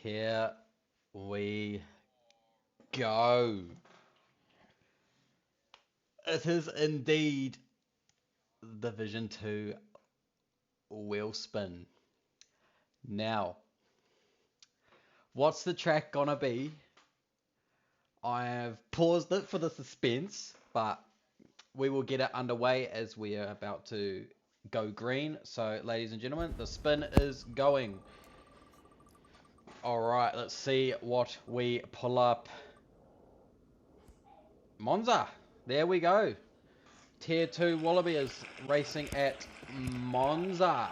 Here we go. It is indeed Division 2 wheel spin. Now, what's the track gonna be? I have paused it for the suspense, but we will get it underway as we are about to go green. So, ladies and gentlemen, the spin is going. Alright, let's see what we pull up. Monza, there we go. Tier 2 Wallaby is racing at Monza.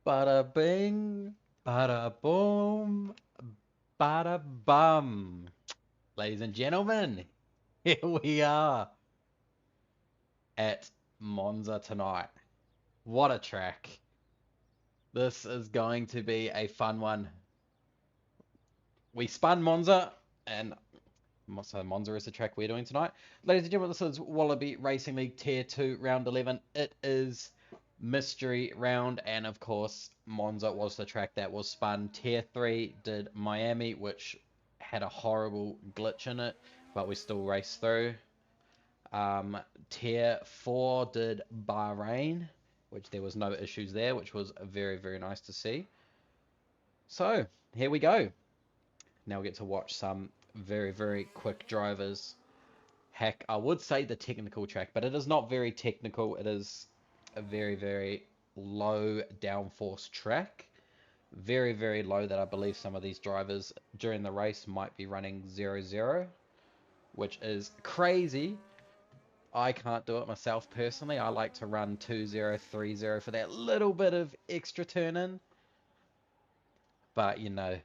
Bada bing, bada boom, bada bum. Ladies and gentlemen, here we are at Monza tonight. What a track. This is going to be a fun one. We spun Monza, and so Monza is the track we're doing tonight. Ladies and gentlemen, this is Wallaby Racing League Tier 2 Round 11. It is mystery round, and of course Monza was the track that was spun. Tier 3 did Miami, which had a horrible glitch in it, but we still raced through. Tier 4 did Bahrain, which there was no issues there, which was very, very nice to see. So here we go. Now we get to watch some very, very quick drivers. Heck, I would say the technical track, but it is not very technical. It is a very, very low downforce track. Very, very low that I believe some of these drivers during the race might be running 0-0, which is crazy. I can't do it myself personally. I like to run 2-0, 3-0 for that little bit of extra turn in. But, you know,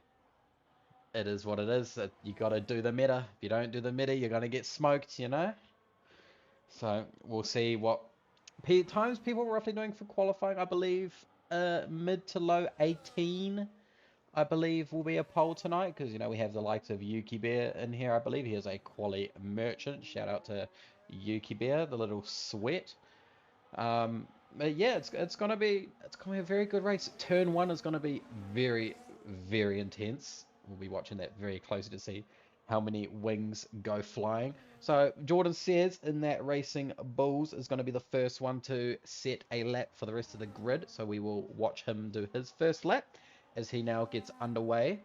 it is what it is. You got to do the meta. If you don't do the meta, you're going to get smoked, you know? So we'll see what times people were roughly doing for qualifying. I believe mid to low 18, I believe, will be a poll tonight. Because, you know, we have the likes of Yuki Bear in here. I believe he is a quali merchant. Shout out to Yuki Bear, the little sweat. But yeah, it's gonna be a very good race. Turn 1 is gonna be very, very intense. We'll be watching that very closely to see how many wings go flying. So Jordan says in that Racing Bulls is going to be the first one to set a lap for the rest of the grid. So we will watch him do his first lap as he now gets underway.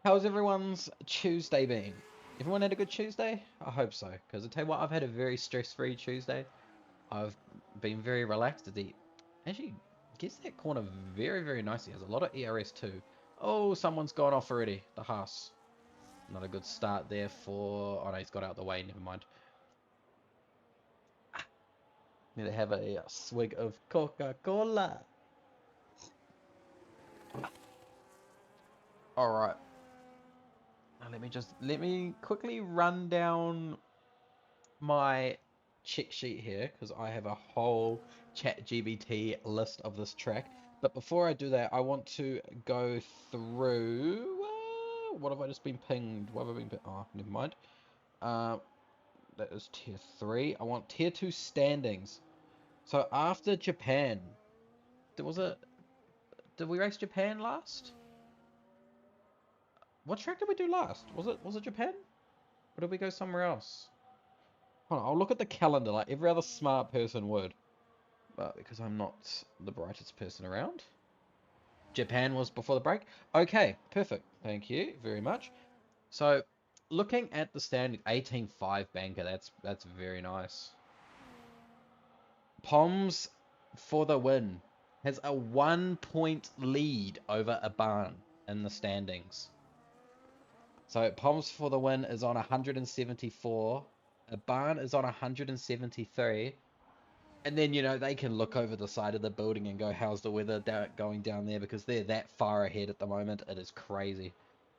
How's everyone's Tuesday been? Everyone had a good Tuesday? I hope so, because I tell you what, I've had a very stress-free Tuesday. I've been very relaxed. He actually gets that corner very, very nicely. Has a lot of ERS too. Oh, someone's gone off already. The Haas. Not a good start there for... Oh no, he's got out of the way. Never mind. Need to have a swig of Coca-Cola. All right. Now let me quickly run down my check sheet here because I have a whole ChatGPT list of this track. But before I do that, I want to go through. What have I just been pinged? What have I been pinged? Oh, never mind. Uh, that is tier 3. I want tier 2 standings. So after Japan, was it? Did we race Japan last? What track did we do last? Was it Japan? Or did we go somewhere else? Hold on, I'll look at the calendar like every other smart person would. But because I'm not the brightest person around. Japan was before the break. Okay, perfect. Thank you very much. So, looking at the standing 18-5 banker, that's very nice. Poms for the win has a 1 point lead over a barn in the standings. So Poms for the win is on 174. A barn is on 173. And then, they can look over the side of the building and go, how's the weather going down there? Because they're that far ahead at the moment. It is crazy.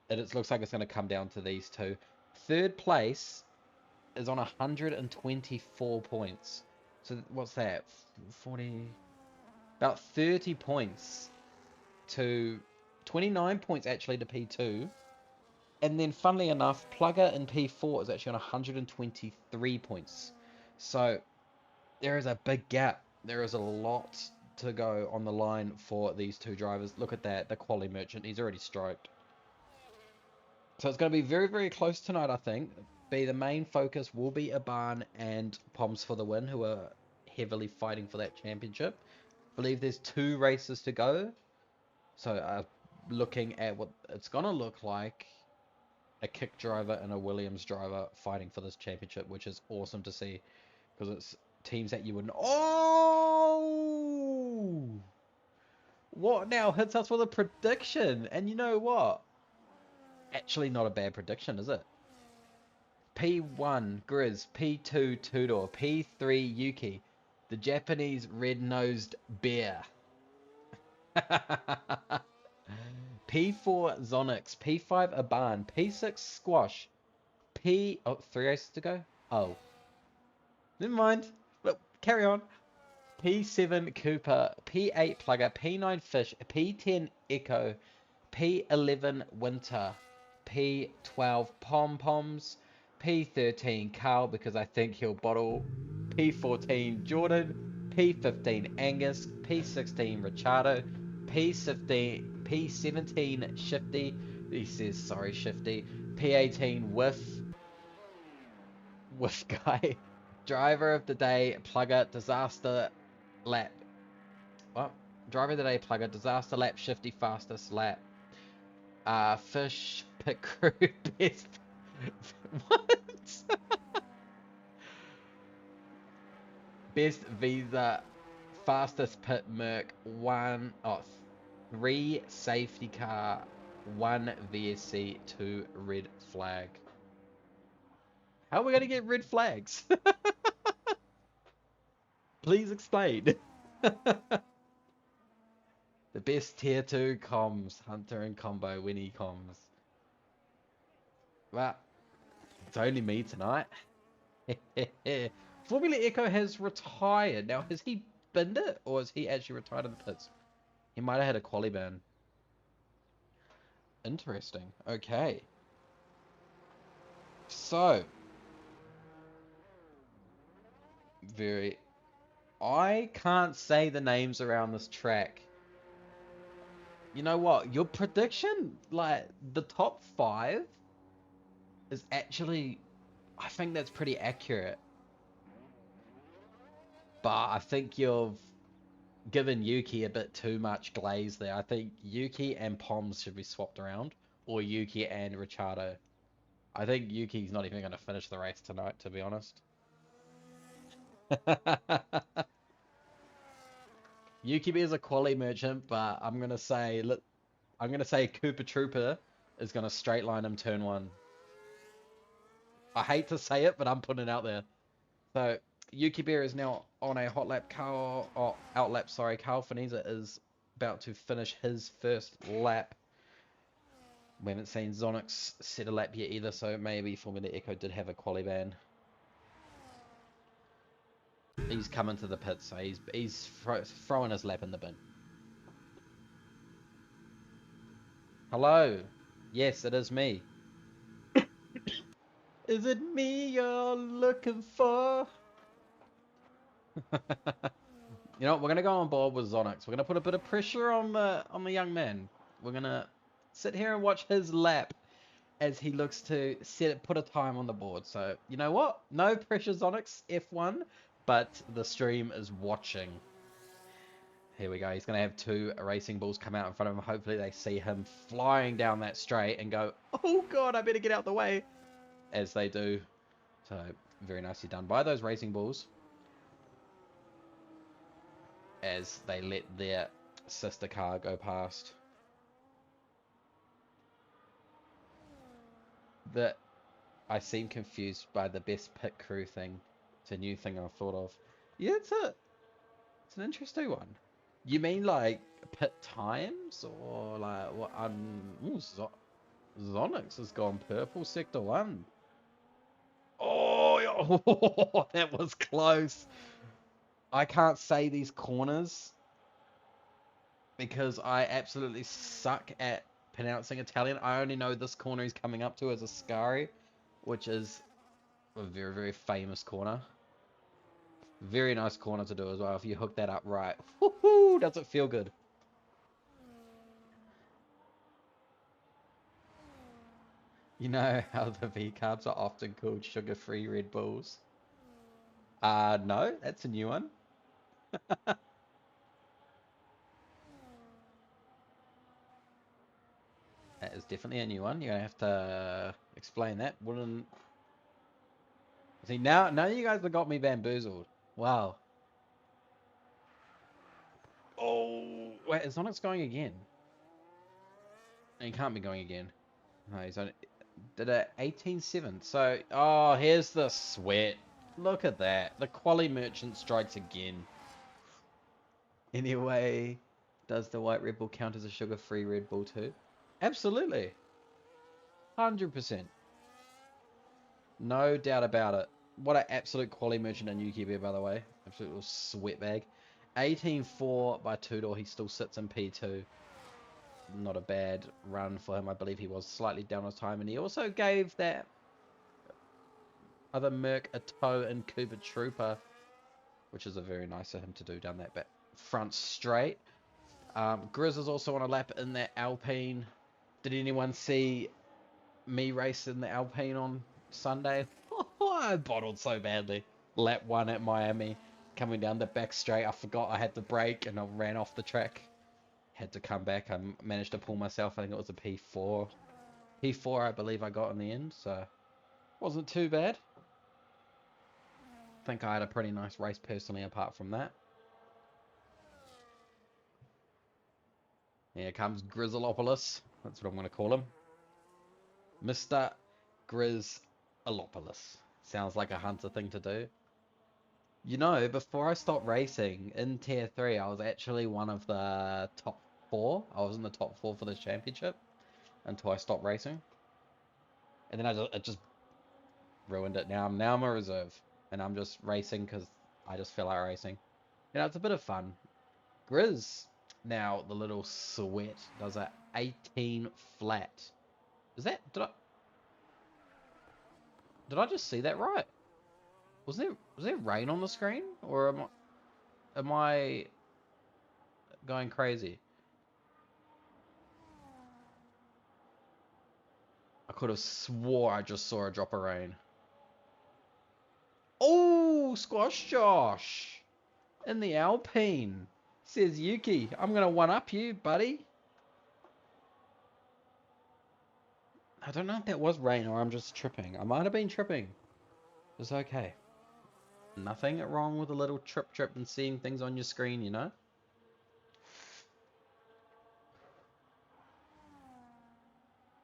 It looks like it's going to come down to these two. Third place is on 124 points. So what's that? 40... About 30 points to... 29 points actually to P2. And then, funnily enough, Plugger in P4 is actually on 123 points. So there is a big gap. There is a lot to go on the line for these two drivers. Look at that, the quality merchant. He's already stroked. So it's going to be very, very close tonight, I think. The main focus will be Aban and Poms for the win, who are heavily fighting for that championship. I believe there's 2 races to go. So looking at what it's going to look like, a Kick driver and a Williams driver fighting for this championship, which is awesome to see because it's teams that you wouldn't. Oh! What now hits us with a prediction? And you know what? Actually, not a bad prediction, is it? P1 Grizz, P2 Tudor, P3 Yuki, the Japanese red-nosed bear. P4 Zonix, P5 Aban, P6 Squash, Oh, 3 races to go? Oh. Never mind. Look, carry on. P7 Cooper, P8 Plugger, P9 Fish, P10 Echo, P11 Winter, P12 Pom Poms, P13 Carl because I think he'll bottle, P14 Jordan, P15 Angus, P16 Richardo, P17 Shifty, he says sorry Shifty, P18 Whiff Guy, Driver of the Day, Plugger, Disaster Lap. What? Driver of the Day, Plugger, Disaster Lap, Shifty, Fastest Lap. Fish, Pit Crew, Best. What? Best Visa, Fastest Pit Merc, 3 Safety Car, 1 VSC, 2 Red Flag. How are we going to get red flags? Please explain. The best tier 2 comms, Hunter and Combo, Winnie comms. Well, it's only me tonight. Formula Echo has retired. Now, has he binned it, or is he actually retired in the pits? He might have had a quali ban. Interesting. Okay. So, I can't say the names around this track. You know what? Your prediction, like, the top 5 is actually, I think that's pretty accurate. But I think you've given Yuki a bit too much glaze there. I think Yuki and Poms should be swapped around, or Yuki and Richardo. I think Yuki's not even going to finish the race tonight, to be honest. Yuki is a quality merchant, but I'm gonna say Koopa Trooper is gonna straight line him turn 1. I hate to say it, but I'm putting it out there. So Yuki Bear is now on a hot lap. Outlap. Sorry, Carl Faniza is about to finish his first lap. We haven't seen Zonix set a lap yet either, so maybe Formula Echo did have a quali ban. He's coming to the pit, so he's throwing his lap in the bin. Hello. Yes, it is me. Is it me you're looking for? You know what, we're gonna go on board with Zonix. We're gonna put a bit of pressure on the young man. We're gonna sit here and watch his lap as he looks to put a time on the board. So you know what? No pressure, Zonix F1, but the stream is watching. Here we go. He's gonna have two racing bulls come out in front of him. Hopefully they see him flying down that straight and go, "Oh God, I better get out the way," as they do. So very nicely done by those racing bulls, as they let their sister car go past. I seem confused by the best pit crew thing. It's a new thing I've thought of. Yeah, it's an interesting one. You mean like pit times or like what? Ooh, Zonix has gone purple sector 1. Oh, that was close. I can't say these corners because I absolutely suck at pronouncing Italian. I only know this corner he's coming up to as a Scari, which is a very, very famous corner. Very nice corner to do as well. If you hook that up right, woohoo, does it feel good? You know how the V carbs are often called sugar-free Red Bulls? No, that's a new one. That is definitely a new one. You're gonna have to explain that. Wouldn't see now you guys have got me bamboozled. Wow. Oh wait, is Onyx going again? He can't be going again. No, he's on did a 18-7. So oh, here's the sweat. Look at that. The quali merchant strikes again. Anyway, does the white Red Bull count as a sugar-free Red Bull too? Absolutely. 100%. No doubt about it. What an absolute quality merchant in UKB, by the way. Absolute little sweatbag. 18-4 by two-door. He still sits in P2. Not a bad run for him. I believe he was slightly down on time. And he also gave that other Merc a toe in Cooper Trooper, which is a very nice of him to do down that back front straight. Grizz is also on a lap in that Alpine. Did anyone see me race in the Alpine on Sunday? I bottled so badly. Lap 1 at Miami, coming down the back straight. I forgot I had to brake and I ran off the track. Had to come back. I managed to pull myself. I think it was a P4. P4 I believe I got in the end, so wasn't too bad. I think I had a pretty nice race personally apart from that. Here comes Grizzleopolis. That's what I'm going to call him. Mr. Grizzleopolis. Sounds like a hunter thing to do. You know, before I stopped racing in Tier 3, I was actually one of the top 4. I was in the top 4 for this championship until I stopped racing. And then it just ruined it. Now I'm a reserve. And I'm just racing because I just feel like racing. You know, it's a bit of fun. Grizz, now the little sweat, does a 18 flat. Is that, did I just see that right? Was there rain on the screen? Or am I going crazy? I could have swore I just saw a drop of rain. Oh, Squash Josh! In the Alpine. Says Yuki, I'm going to one-up you, buddy. I don't know if that was rain or I'm just tripping. I might have been tripping. It's okay. Nothing wrong with a little trip and seeing things on your screen, you know?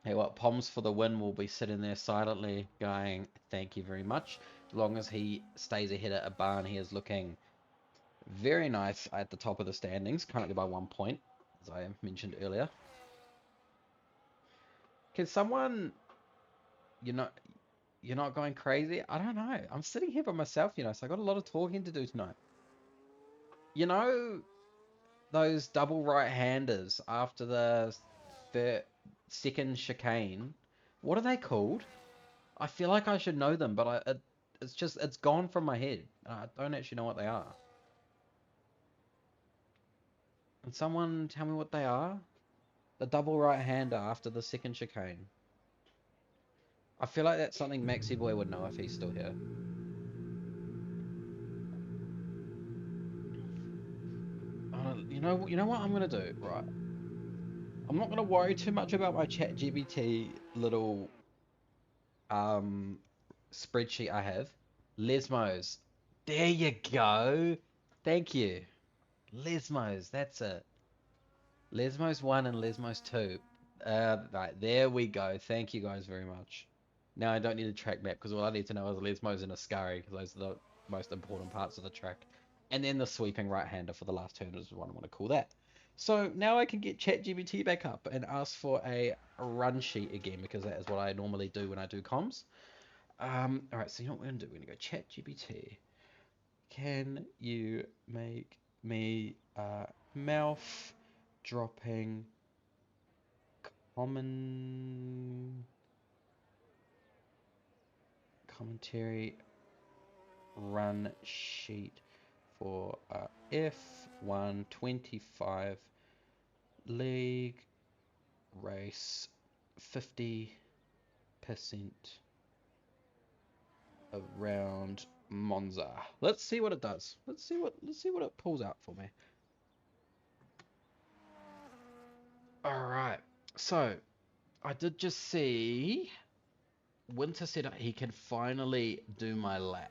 Hey, what, Poms for the win will be sitting there silently going, thank you very much. As long as he stays ahead at a barn, he is looking very nice at the top of the standings, currently by 1 point, as I mentioned earlier. Can someone, you know, you're not going crazy? I don't know. I'm sitting here by myself, so I got a lot of talking to do tonight. You know those double right-handers after the third, second chicane? What are they called? I feel like I should know them, but it's gone from my head. I don't actually know what they are. Can someone tell me what they are? The double right-hander after the second chicane. I feel like that's something Maxi Boy would know if he's still here. You know what I'm gonna do, right? I'm not gonna worry too much about my ChatGPT little um spreadsheet I have. Lesmos. There you go. Thank you. Lesmos, that's it. Lesmos 1 and Lesmos 2. Right, there we go. Thank you guys very much. Now I don't need a track map because all I need to know is Lesmos and a Scurry because those are the most important parts of the track. And then the sweeping right-hander for the last turn is what I want to call that. So now I can get ChatGPT back up and ask for a run sheet again because that is what I normally do when I do comms. All right, so you know what we're gonna do? We're gonna go ChatGPT. Can you make me mouth dropping common commentary run sheet for F125 league race 50% around Monza. Let's see what it does. Let's see what it pulls out for me. All right. So, I did just see Winter said he can finally do my lap.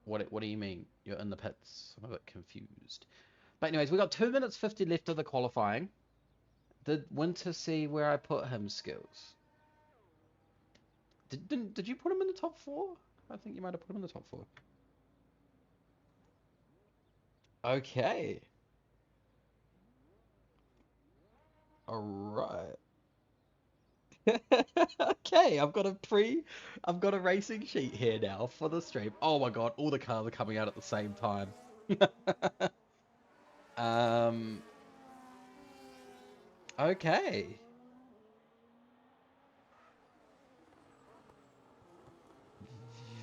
What do you mean? You're in the pits. I'm a bit confused. But anyways, we got 2 minutes 50 left of the qualifying. Did Winter see where I put him skills? Did you put him in the top 4? I think you might have put him in the top 4. Okay. All right. Okay, I've got a racing sheet here now for the stream. Oh my god, all the cars are coming out at the same time. Um, okay.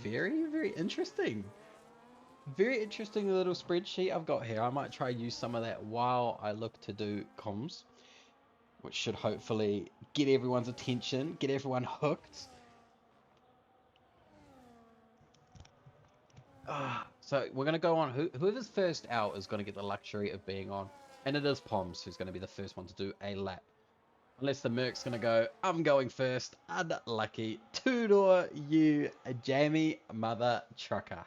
Very, very interesting. Very interesting little spreadsheet I've got here. I might try use some of that while I look to do comms, which should hopefully get everyone's attention, get everyone hooked. So we're gonna go on. Whoever's first out is gonna get the luxury of being on, and it is Poms who's gonna be the first one to do a lap. Unless the Merc's gonna go, I'm going first. Unlucky. Two-door, you jammy mother trucker.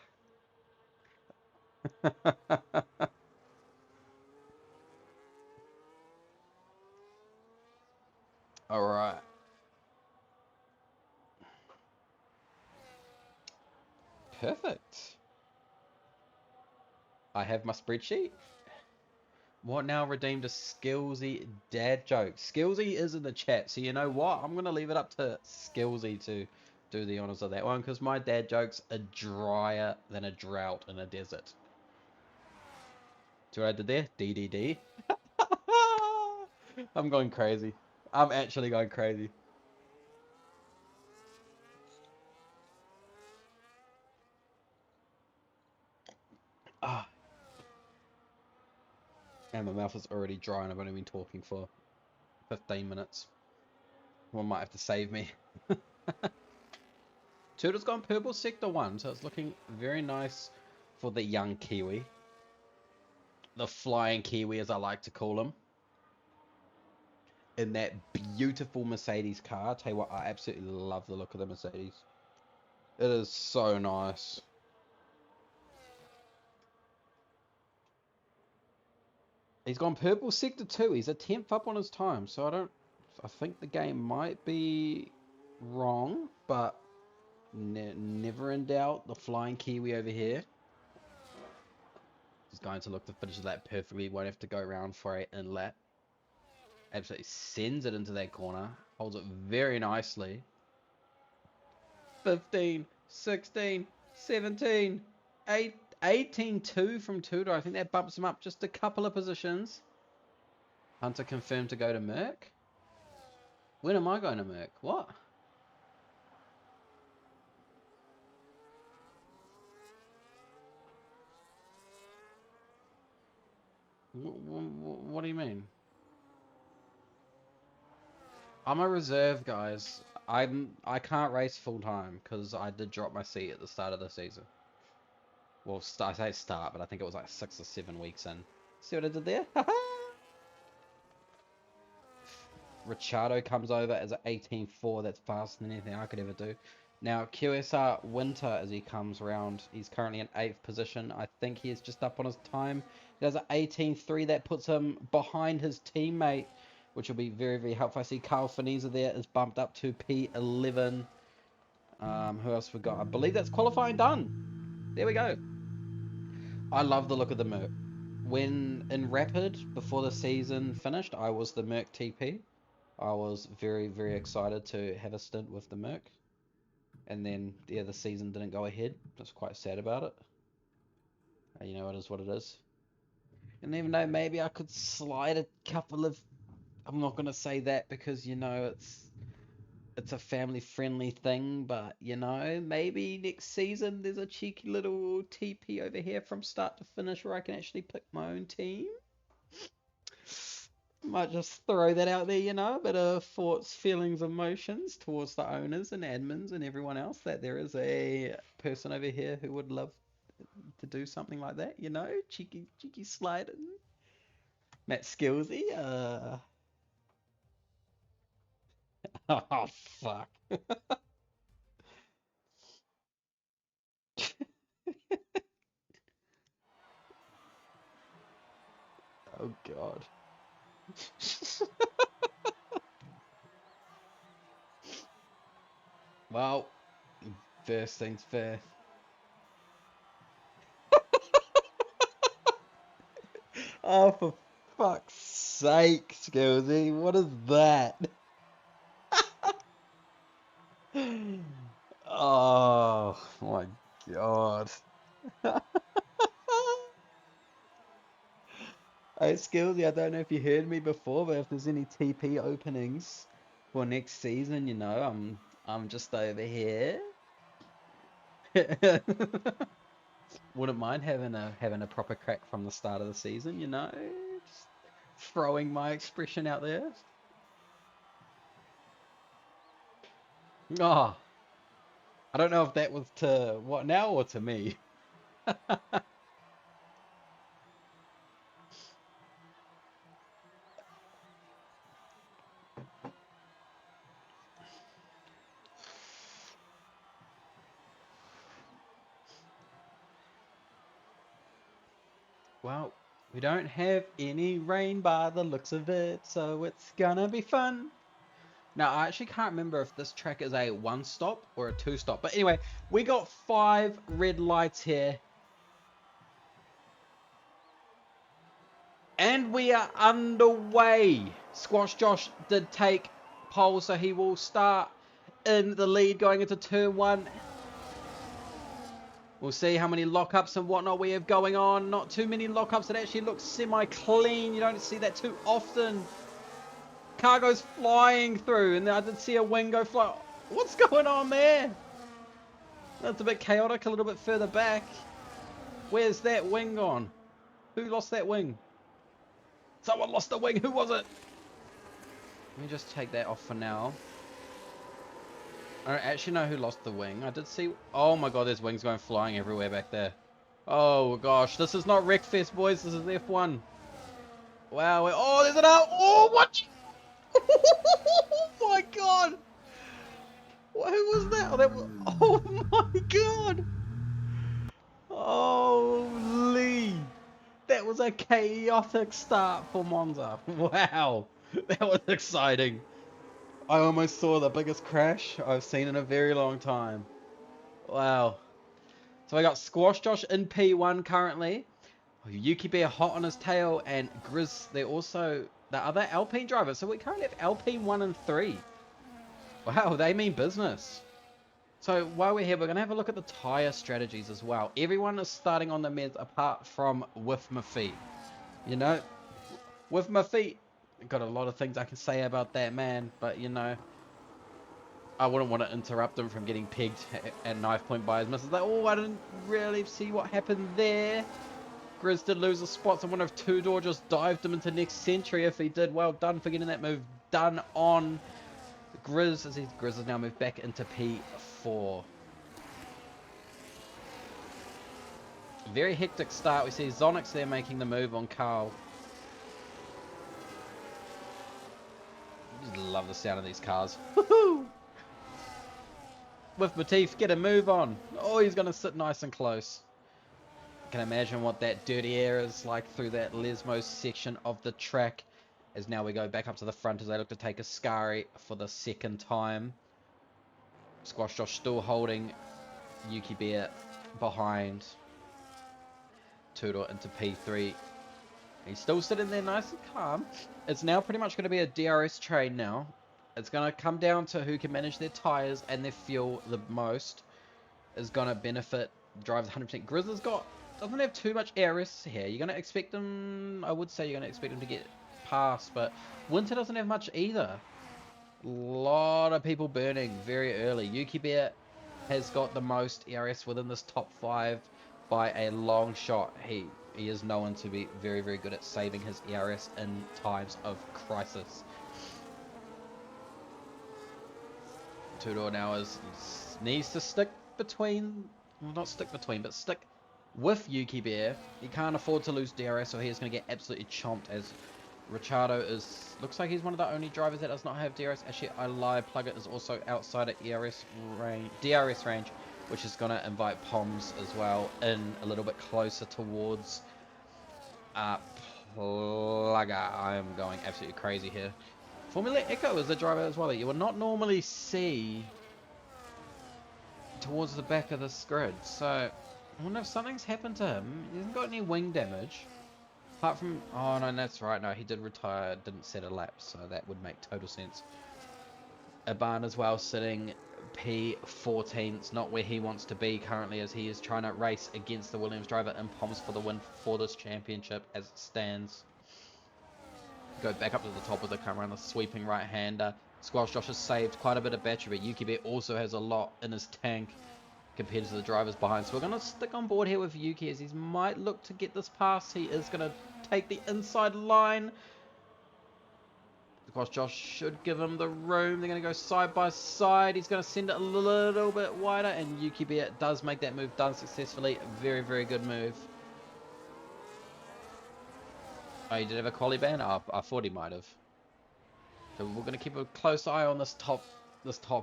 All right. Perfect. I have my spreadsheet. What now redeemed a Skillsy dad joke? Skillsy is in the chat, so you know what? I'm gonna leave it up to Skillsy to do the honors of that one because my dad jokes are drier than a drought in a desert. See what I did there? DDD. I'm going crazy. I'm actually going crazy. Ah, and my mouth is already dry and I've only been talking for 15 minutes. One might have to save me. Turtle's gone purple sector 1, so it's looking very nice for the young Kiwi. The flying Kiwi, as I like to call him. In that beautiful Mercedes car. Tell you what, I absolutely love the look of the Mercedes. It is so nice. He's gone purple sector 2. He's a 10th up on his time, so I think the game might be wrong, but never in doubt. The flying Kiwi over here is going to look to finish that perfectly. Won't have to go around for a in lap. Absolutely sends it into that corner. Holds it very nicely. 15, 16, 17, 8, 18-2 from Tudor. I think that bumps him up just a couple of positions. Hunter confirmed to go to Merc. When am I going to Merc? What? What do you mean? I'm a reserve, guys. I can't race full time because I did drop my seat at the start of the season. Well, I say start, but I think it was like 6 or 7 weeks in. See what I did there? Ricciardo comes over as an 18.4. That's faster than anything I could ever do. Now, QSR Winter, as he comes around, he's currently in 8th position. I think he is just up on his time. He does an 18.3. That puts him behind his teammate, which will be very, very helpful. I see Carl Finisa there is bumped up to P11. Who else we got? I believe that's qualifying done. There we go. I love the look of the Merc. When in Rapid, before the season finished, I was the Merc TP. I was very, very excited to have a stint with the Merc. And then, yeah, the season didn't go ahead. I was quite sad about it. You know, it is what it is. And even though maybe I could slide a couple of... I'm not going to say that because, you know, it's a family-friendly thing. But, you know, maybe next season there's a cheeky little TP over here from start to finish where I can actually pick my own team. Might just throw that out there, you know, a bit of thoughts, feelings, emotions towards the owners and admins and everyone else, that there is a person over here who would love to do something like that, you know, cheeky slide in. Matt Skillsy, oh fuck. Oh god. Well, first things first. Oh, for fuck's sake, Skillsy, what is that? Oh my god. Hey, Skillsy, I don't know if you heard me before, but if there's any TP openings for next season, you know, I'm just over here. Wouldn't mind having a proper crack from the start of the season, you know, just throwing my expression out there. Oh, I don't know if that was to what now or to me. Well, we don't have any rain by the looks of it, so it's gonna be fun. Now, I actually can't remember if this track is a 1-stop or a 2-stop. But anyway, we got 5 red lights here. And we are underway. Squash Josh did take pole, so he will start in the lead going into turn 1. We'll see how many lockups and whatnot we have going on. Not too many lockups. It actually looks semi-clean. You don't see that too often. Car goes flying through, and I did see a wing go fly. What's going on there? That's a bit chaotic, a little bit further back. Where's that wing gone? Who lost that wing? Someone lost the wing. Who was it? Let me just take that off for now. I don't actually know who lost the wing. I did see... Oh my god, there's wings going flying everywhere back there. Oh gosh, this is not Wreckfest, boys. This is F1. Wow. Oh, there's an out. Oh, what? Oh my god. Who was that? Oh, that was... Oh my god. Holy. That was a chaotic start for Monza. Wow. That was exciting. I almost saw the biggest crash I've seen in a very long time. Wow. So I got Squash Josh in P1 currently. Yuki Bear hot on his tail, and Grizz, they're also the other Alpine driver. So we currently have Alpine 1 and 3. Wow, they mean business. So while we're here, we're going to have a look at the tyre strategies as well. Everyone is starting on the meds apart from with my feet. You know, with my feet, got a lot of things I can say about that man, but you know, I wouldn't want to interrupt him from getting pegged at knife point by his missus. Like, oh, I didn't really see what happened there. Grizz did lose a spot. So I wonder if Two-Door just dived him into next century. If he did, well done for getting that move done on Grizz. As Grizz has now moved back into P4. Very hectic start. We see Zonix there making the move on Carl. I just love the sound of these cars. Woohoo! With Matif, get a move on. Oh, he's going to sit nice and close. I can imagine what that dirty air is like through that Lesmos section of the track. As now we go back up to the front as they look to take a Ascari for the second time. Squash Josh still holding Yuki Bear behind. Two-Door into P3. He's still sitting there nice and calm. It's now pretty much going to be a DRS train now. It's going to come down to who can manage their tyres and their fuel the most. Is going to benefit drivers 100%. Grizzly's doesn't have too much ARS here. You're going to expect them, I would say you're going to expect them to get past, but Winter doesn't have much either. A lot of people burning very early. Yuki Bear has got the most ARS within this top 5 by a long shot. He is known to be very, very good at saving his ARS in times of crisis. Two-Door now needs to stick between, well, not stick between, but stick with Yuki Bear. He can't afford to lose DRS, or he is going to get absolutely chomped. As Ricciardo looks like he's one of the only drivers that does not have DRS. Actually, I lie. Plugger is also outside of DRS range, which is going to invite Poms as well in a little bit closer towards Plugger. I am going absolutely crazy here. Formula Echo is a driver as well that you would not normally see towards the back of this grid. So I wonder if something's happened to him. He hasn't got any wing damage. Apart from, oh no, that's right, no, he did retire, didn't set a lap, so that would make total sense. Aban as well sitting P14. It's not where he wants to be currently, as he is trying to race against the Williams driver in Poms for the win for this championship as it stands. Go back up to the top of the camera on the sweeping right-hander. Squash Josh has saved quite a bit of battery, but Yuki Bear also has a lot in his tank compared to the drivers behind. So we're going to stick on board here with Yuki as he might look to get this pass. He is going to take the inside line. Squash Josh should give him the room. They're going to go side by side. He's going to send it a little bit wider, and Yuki Bear does make that move done successfully. Very, very good move. Oh, he did have a quali ban? Oh, I thought he might have. So we're going to keep a close eye on this top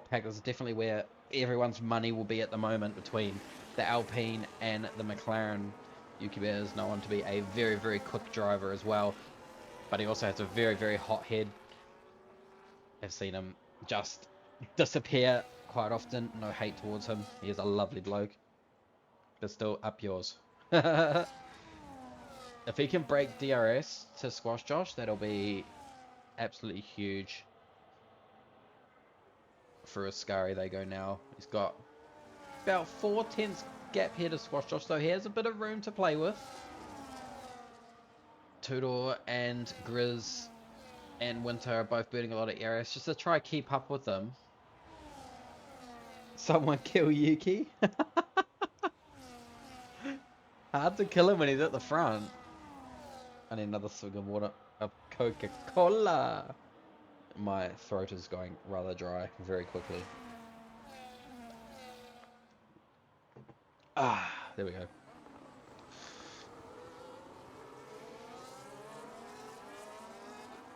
pack. This is definitely where everyone's money will be at the moment between the Alpine and the McLaren. Yuki Bear is known to be a very, very quick driver as well. But he also has a very, very hot head. I've seen him just disappear quite often. No hate towards him. He is a lovely bloke. But still, up yours. If he can break DRS to Squash Josh, that'll be absolutely huge. For Ascari they go now. He's got about 4/10 gap here to Squash Josh, so he has a bit of room to play with. Two-Door and Grizz and Winter are both burning a lot of ARS just to try to keep up with them. Someone kill Yuki. Hard to kill him when he's at the front. I need another swig of water. Of Coca-Cola. My throat is going rather dry very quickly. Ah, there we go.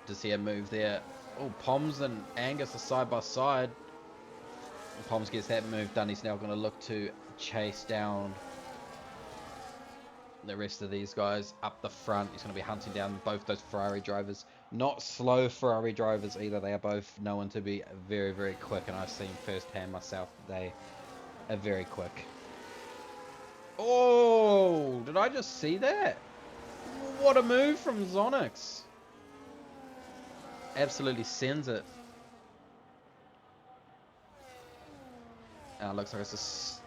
To see a move there. Oh, Poms and Angus are side by side. Poms gets that move done. He's now going to look to chase down the rest of these guys up the front. He's going to be hunting down both those Ferrari drivers. Not slow Ferrari drivers either. They are both known to be very, very quick, and I've seen firsthand myself that they are very quick. Oh, did I just see that? What a move from Zonix. absolutely sends it. Looks like it's just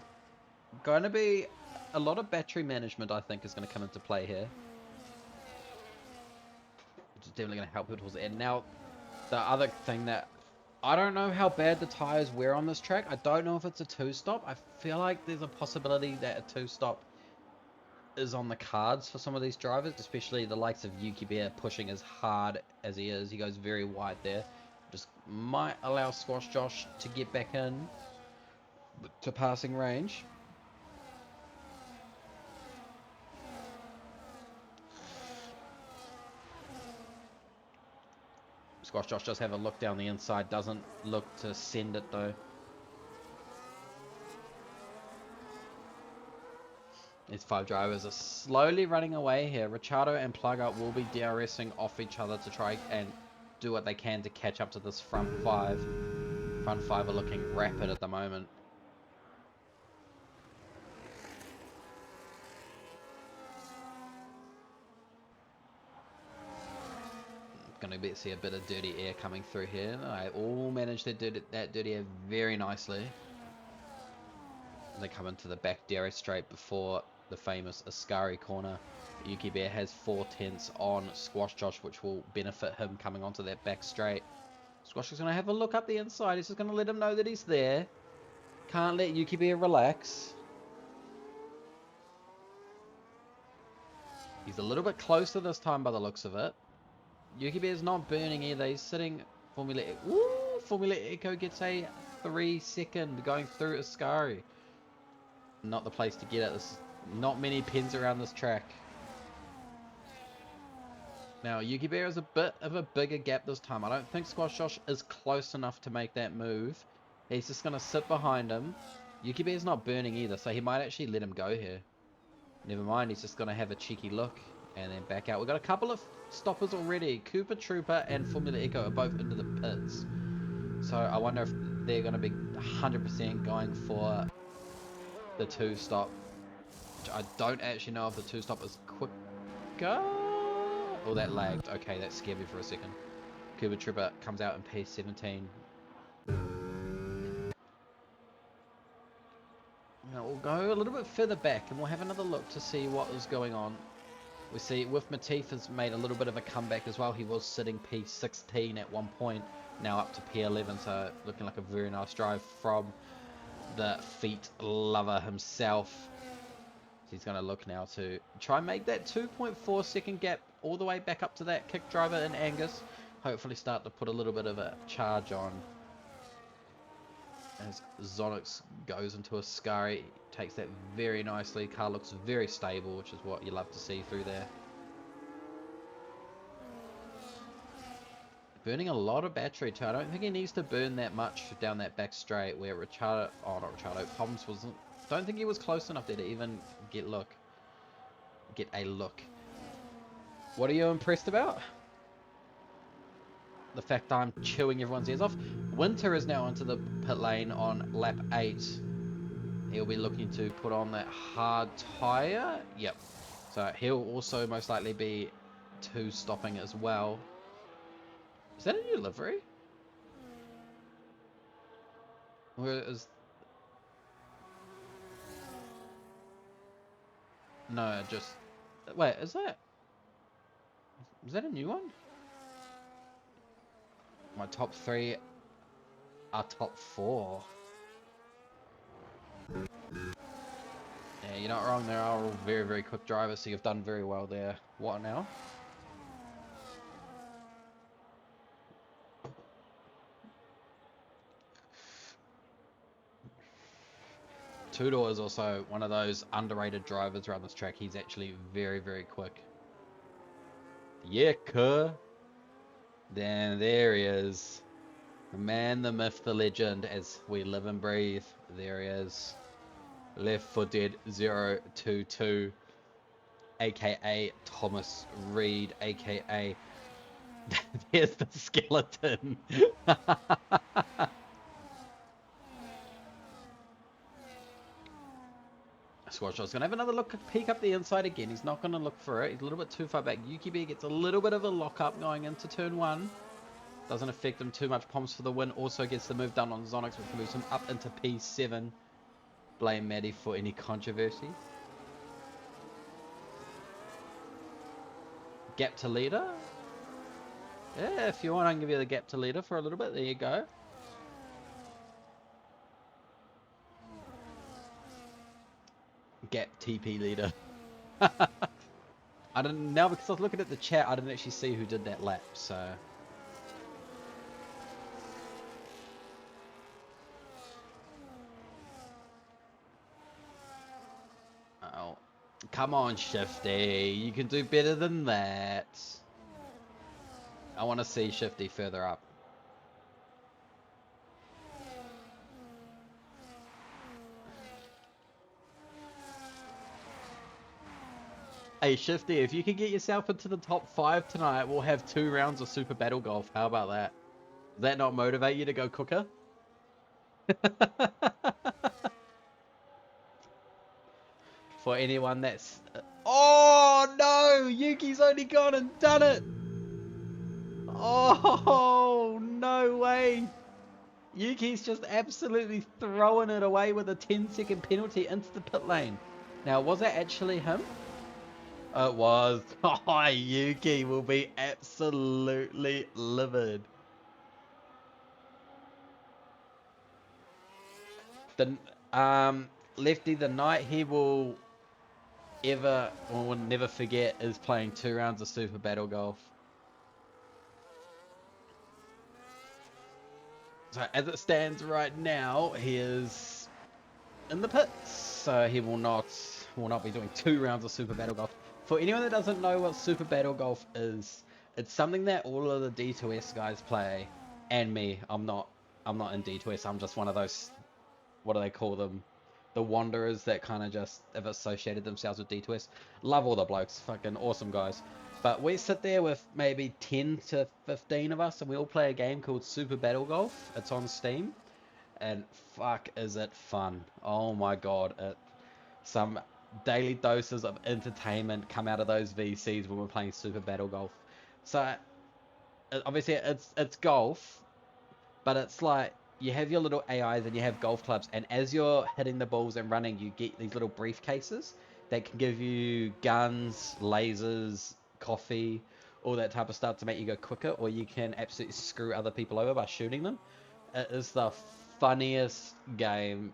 going to be a lot of battery management, I think, is going to come into play here. Which is definitely going to help it towards the end. Now, the other thing that I don't know how bad the tires wear on this track. I don't know if it's a two-stop. I feel like there's a possibility that a two-stop is on the cards for some of these drivers, especially the likes of Yuki Bear pushing as hard as he is. He goes very wide there. Just might allow Squash Josh to get back in to passing range. Squash Josh does have a look down the inside, doesn't look to send it though. These five drivers are slowly running away here. Ricciardo and Plugger will be DRSing off each other to try and do what they can to catch up to this front five. Front five are looking rapid at the moment. Going to see a bit of dirty air coming through here. I all managed that dirty air very nicely. They come into the back DRS straight before the famous Ascari corner. Yuki Bear has 4/10 on Squash Josh, which will benefit him coming onto that back straight. Squash is going to have a look up the inside. He's just going to let him know that he's there. Can't let Yuki Bear relax. He's a little bit closer this time by the looks of it. Yuki Bear's not burning either. He's sitting. Formula Echo gets a 3-second going through Ascari. Not the place to get it. There's not many pins around this track. Now, Yuki Bear is a bit of a bigger gap this time. I don't think Squash Josh is close enough to make that move. He's just going to sit behind him. Yuki Bear's not burning either, so he might actually let him go here. Never mind, he's just going to have a cheeky look and then back out. We've got a couple of stoppers already. Cooper Trooper and Formula Echo are both into the pits. So I wonder if they're going to be 100% going for the two-stop. I don't actually know if the two-stop is quicker. Oh, that lagged. Okay, that scared me for a second. Cooper Trooper comes out in P17. Now we'll go a little bit further back and we'll have another look to see what is going on. We see with Matif has made a little bit of a comeback as well. He was sitting P16 at one point, now up to P11, so looking like a very nice drive from the feet lover himself. He's going to look now to try and make that 2.4 second gap all the way back up to that kick driver in Angus. Hopefully start to put a little bit of a charge on. As Zonix goes into Ascari, takes that very nicely. Car looks very stable, which is what you love to see through there. Burning a lot of battery too. I don't think he needs to burn that much down that back straight where Ricciardo, Poms wasn't. Don't think he was close enough there to even get a look. What are you impressed about? The fact I'm chewing everyone's ears off. Winter is now into the pit lane on lap 8. He'll be looking to put on that hard tyre. Yep. So he'll also most likely be two-stopping as well. Is that a new livery? Where is... No, just... Wait, is that a new one? My top 3 are top 4. Yeah, you're not wrong. They are all very, very quick drivers, so you've done very well there. What now? Tudor is also one of those underrated drivers around this track. He's actually very, very quick. Yeah, Then there he is. The man, the myth, the legend, as we live and breathe. There he is. Left for Dead 022, aka Thomas Reed, aka there's the skeleton. Squash Shot's gonna have another look, peek up the inside again. He's not gonna look for it. He's a little bit too far back. Yuki Bear gets a little bit of a lock up going into turn 1. Doesn't affect him too much. Poms for the win. Also gets the move done on Zonix, which moves him up into P7. Blame Maddie for any controversy. Gap to leader. Yeah, if you want, I can give you the gap to leader for a little bit. There you go. Gap TP leader. I didn't now because I was looking at the chat. I didn't actually see who did that lap. So. Oh, come on, Shifty. You can do better than that. I want to see Shifty further up. Hey, Shifty, if you can get yourself into the top 5 tonight, we'll have 2 rounds of Super Battle Golf. How about that? Does that not motivate you to go cooker? For anyone that's... Oh, no! Yuki's only gone and done it! Oh, no way! Yuki's just absolutely throwing it away with a 10-second penalty into the pit lane. Now, was that actually him? It was. Oh, Yuki will be absolutely livid. The Lefty, the night he will ever or will never forget is playing 2 rounds of Super Battle Golf. So as it stands right now, he is in the pits, so he will not be doing 2 rounds of Super Battle Golf. For anyone that doesn't know what Super Battle Golf is, it's something that all of the D2S guys play, and me. I'm not in D2S. I'm just one of those, what do they call them? The wanderers that kind of just have associated themselves with D2S. Love all the blokes, fucking awesome guys. But we sit there with maybe 10 to 15 of us, and we all play a game called Super Battle Golf. It's on Steam, and fuck is it fun. Oh my god, some daily doses of entertainment come out of those VCs when we're playing Super Battle Golf. So obviously it's golf, but it's like you have your little AIs and you have golf clubs, and as you're hitting the balls and running, you get these little briefcases that can give you guns, lasers, coffee, all that type of stuff to make you go quicker, or you can absolutely screw other people over by shooting them. It is the funniest game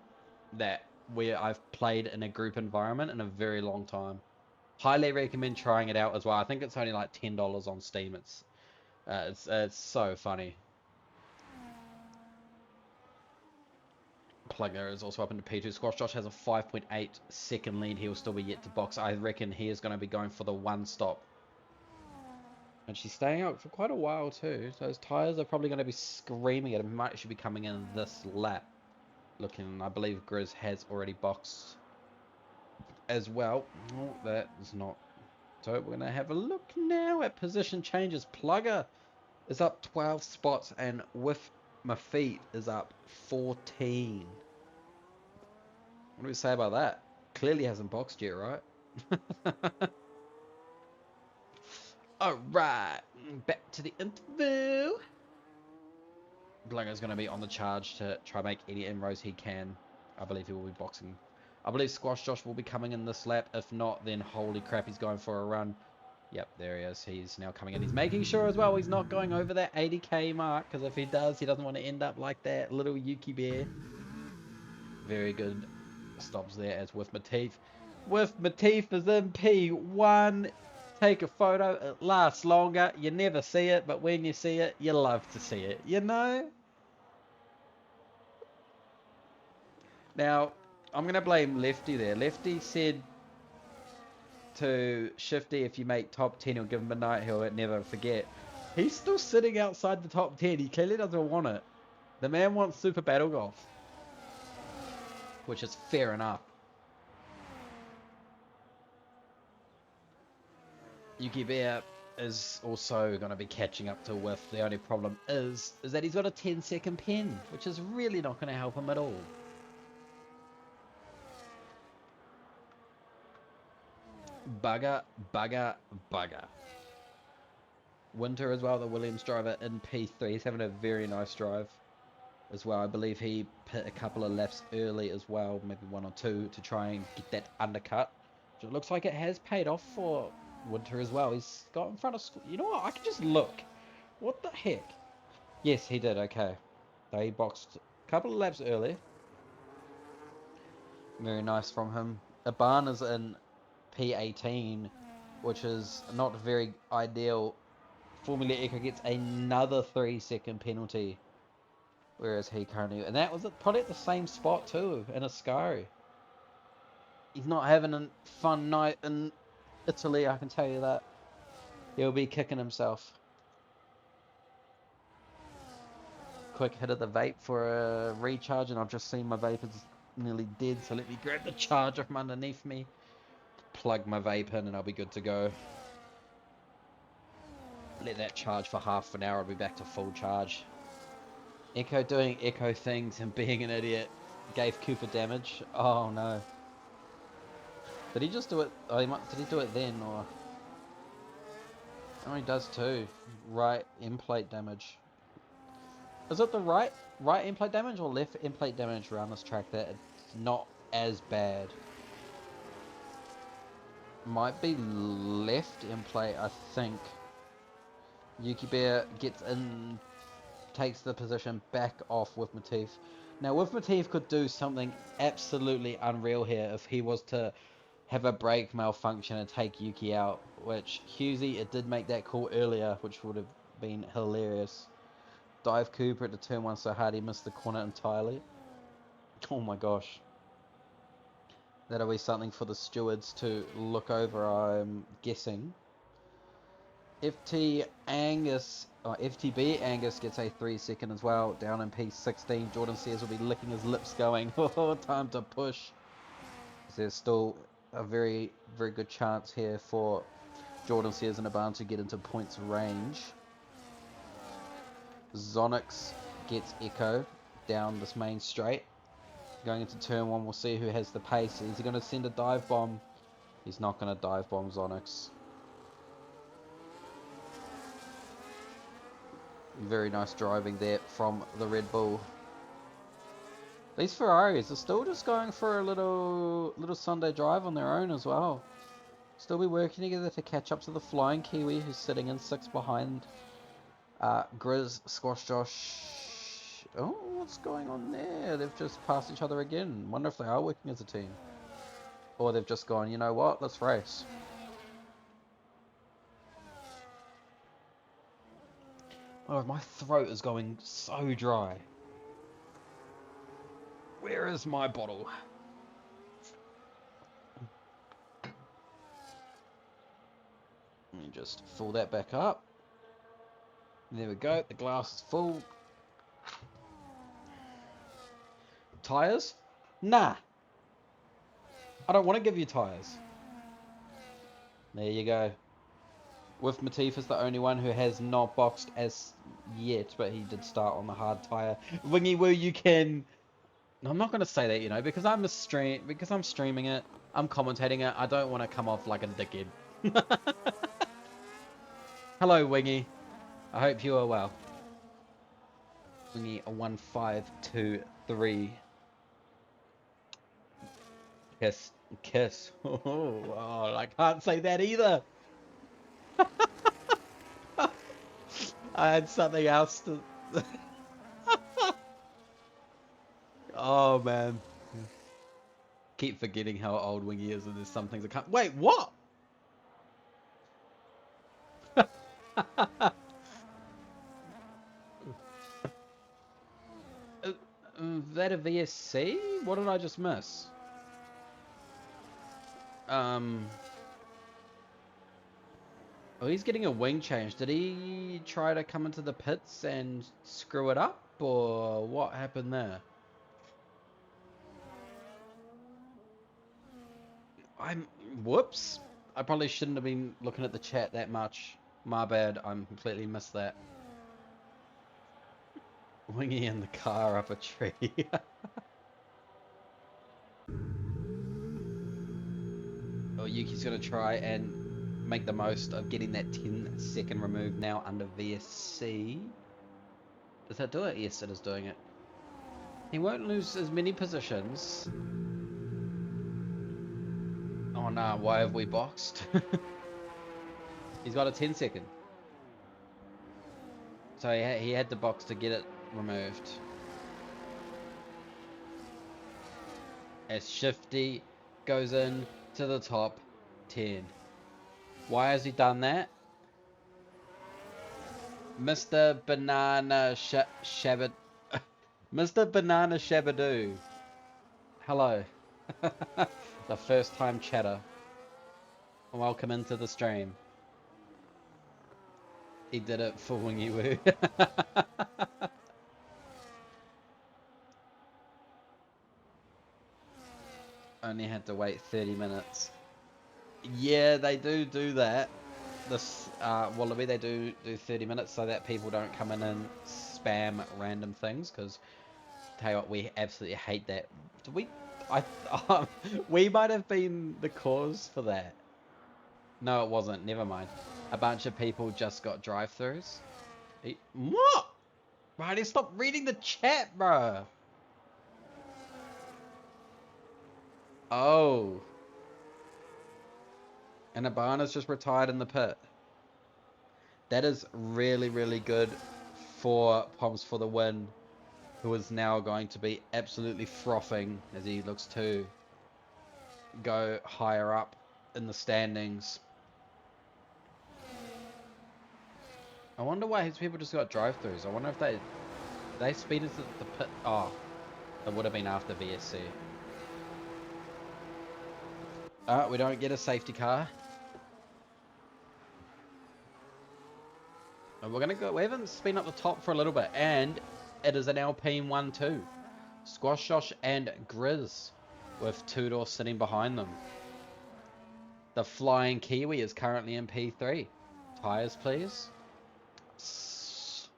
that I've played in a group environment in a very long time. Highly recommend trying it out as well. I think it's only like $10 on Steam. It's so funny. Plugger is also up into P2. Squash Josh has a 5.8 second lead. He will still be yet to box. I reckon he is going to be going for the 1 stop. And she's staying out for quite a while too. So his tyres are probably going to be screaming at him. He might actually be coming in this lap. Looking, I believe Grizz has already boxed as well. Oh, that is not. So we're going to have a look now at position changes. Plugger is up 12 spots, and With My Feet is up 14. What do we say about that? Clearly hasn't boxed yet, right? Alright, back to the interview. Plugger's going to be on the charge to try make any inroads he can. I believe he will be boxing. I believe Squash Josh will be coming in this lap. If not, then holy crap, he's going for a run. Yep, there he is. He's now coming in. He's making sure as well he's not going over that 80k mark, because if he does, he doesn't want to end up like that little Yuki bear. Very good stops there as With My Teeth. With My Teeth is in P1. Take a photo. It lasts longer. You never see it, but when you see it, you love to see it. You know? Now, I'm going to blame Lefty there. Lefty said to Shifty, if you make top 10, he'll give him a night, he'll never forget. He's still sitting outside the top 10. He clearly doesn't want it. The man wants Super Battle Golf, which is fair enough. Yuki Bear is also going to be catching up to With. The only problem is that he's got a 10-second pen, which is really not going to help him at all. Bugger, bugger, bugger. Winter as well, the Williams driver in P3. He's having a very nice drive as well. I believe he pit a couple of laps early as well, maybe one or two, to try and get that undercut. So it looks like it has paid off for Winter as well. He's got in front of... You know what? I can just look. What the heck? Yes, he did. Okay. So he boxed a couple of laps early. Very nice from him. Ibana's in P18, which is not very ideal. Formula Echo gets another 3-second penalty, whereas he currently... And that was probably at the same spot too, in Ascari. He's not having a fun night in Italy, I can tell you that. He'll be kicking himself. Quick hit of the vape for a recharge, and I've just seen my vape is nearly dead, so let me grab the charger from underneath me, plug my vape in, and I'll be good to go. Let that charge for half an hour, I'll be back to full charge. Echo doing Echo things and being an idiot gave Cooper damage. Oh no. Did he just do it? Oh, did he do it then, or... Oh, he does too. Right end plate damage. Is it the right end plate damage or left end plate damage around this track that it's not as bad? Might be left end plate, I think. Yuki Bear gets in, takes the position back off with Matif. Now, with Matif could do something absolutely unreal here if he was to have a brake malfunction and take Yuki out, which Husey, it did make that call earlier, which would have been hilarious. Dive Cooper at the turn one so hard he missed the corner entirely. Oh my gosh. That'll be something for the stewards to look over, I'm guessing. FTB Angus gets a 3-second as well, down in P16. Jordan Sears will be licking his lips going, oh, time to push. There's still a very, very good chance here for Jordan Sears and Aban to get into points range. Zonix gets Echo down this main straight. Going into turn one, we'll see who has the pace. Is he going to send a dive bomb? He's not going to dive bomb Zonix. Very nice driving there from the Red Bull. These Ferraris are still just going for a little Sunday drive on their own as well. Still be working together to catch up to the Flying Kiwi, who's sitting in 6th behind Grizz, Squash Josh. Oh, what's going on there? They've just passed each other again. Wonder if they are working as a team. Or they've just gone, you know what, let's race. Oh, my throat is going so dry. Where is my bottle? Let me just fill that back up. There we go, the glass is full. Tyres? Nah. I don't want to give you tyres. There you go. With Matif is the only one who has not boxed as yet, but he did start on the hard tyre. Wingy Woo, you can... No, I'm not going to say that, you know, because I'm streaming it, I'm commentating it, I don't want to come off like a dickhead. Hello, Wingy. I hope you are well. Wingy, a 1523. Kiss. Oh, I can't say that either. I had something else to... Oh, man. Keep forgetting how old Wingy is, and there's some things I can't... Wait, what? That a VSC? What did I just miss? Oh, he's getting a wing change. Did he try to come into the pits and screw it up? Or what happened there? Whoops. I probably shouldn't have been looking at the chat that much. My bad. I'm completely missed that. Wingy in the car up a tree. Oh, Yuki's going to try and make the most of getting that 10-second remove now under VSC. Does that do it? Yes, it is doing it. He won't lose as many positions. Oh no, why have we boxed? He's got a 10-second. So he had to box to get it removed. As Shifty goes in to the top 10. Why has he done that? Mr. Banana Shabbat. Mr. Banana Shabadoo. Hello. The first time chatter. Welcome into the stream. He did it for Wingy Only had to wait 30 minutes. Yeah, they do that. This Wallaby, they do 30 minutes so that people don't come in and spam random things, because tell you what, we absolutely hate that. Did we we might have been the cause for that. No, it wasn't. Never mind. A bunch of people just got drive-throughs. What? Right, stop reading the chat, bro. Oh. And Abana's just retired in the pit. That is really, really good for Poms for the win, who is now going to be absolutely frothing as he looks to go higher up in the standings. I wonder why his people just got drive-throughs. I wonder if they speeded to the pit. Oh, it would have been after VSC. We don't get a safety car. And we're gonna go. We haven't been up the top for a little bit, and it is an Alpine 1-2. Squash Josh and Grizz with two-door sitting behind them. The Flying Kiwi is currently in P3. Tires, please. It's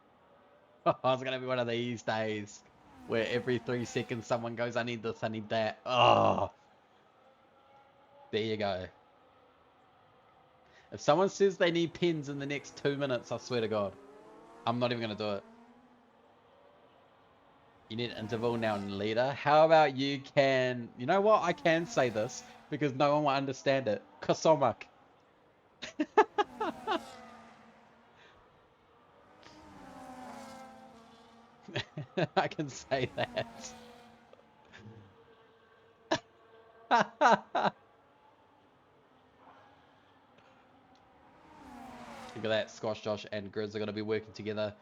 gonna be one of these days where every 3 seconds someone goes, I need this, I need that. Oh, there you go. If someone says they need pins in the next 2 minutes, I swear to God, I'm not even gonna do it. You need interval now in leader. How about you can... You know what? I can say this because no one will understand it. Kosomak. I can say that. Look at that. Squash Josh and Grizz are going to be working together.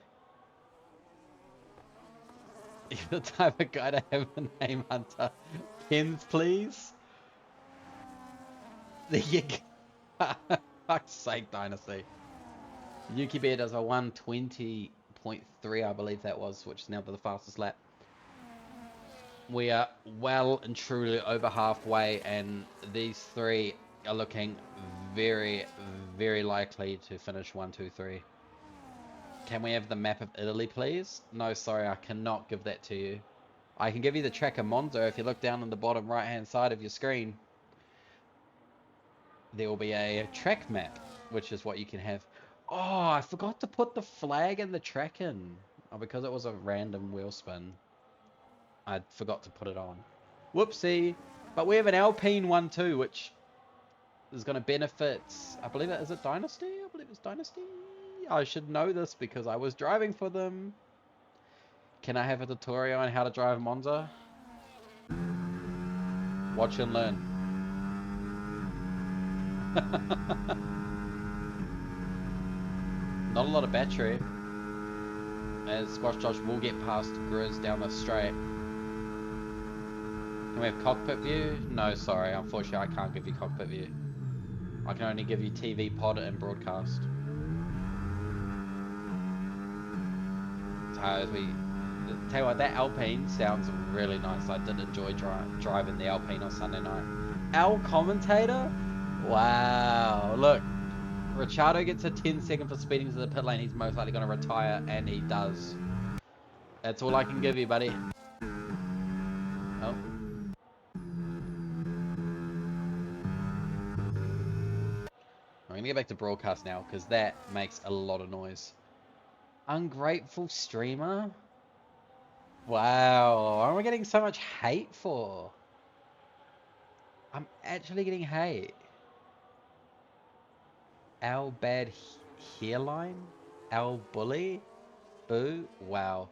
You're the type of guy to have a name, Hunter. Pins, please. There you go. Fuck's sake, Dynasty. Yuki Bear does a 120.3, I believe that was, which is now the fastest lap. We are well and truly over halfway, and these three are looking very, very likely to finish 1, 2, 3. Can we have the map of Italy, please? No, sorry, I cannot give that to you. I can give you the track of Monza if you look down on the bottom right-hand side of your screen. There will be a track map, which is what you can have. Oh, I forgot to put the flag and the track in. Oh, because it was a random wheel spin. I forgot to put it on. Whoopsie. But we have an Alpine 1-2, which is going to benefit... I believe it... Is it Dynasty? I believe it's Dynasty. I should know this because I was driving for them. Can I have a tutorial on how to drive Monza? Watch and learn. Not a lot of battery. As Squash Josh will get past Grizz down the straight. Can we have cockpit view? No, sorry. Unfortunately, I can't give you cockpit view. I can only give you TV pod and broadcast. So as we... Tell you what, that Alpine sounds really nice. I did enjoy driving the Alpine on Sunday night. Our commentator? Wow. Look. Ricciardo gets a 10-second for speeding to the pit lane. He's most likely going to retire, and he does. That's all I can give you, buddy. Oh. me get back to broadcast now, because that makes a lot of noise. Ungrateful streamer? Wow, what am I getting so much hate for? I'm actually getting hate. Our bad hairline? Our bully? Boo? Wow.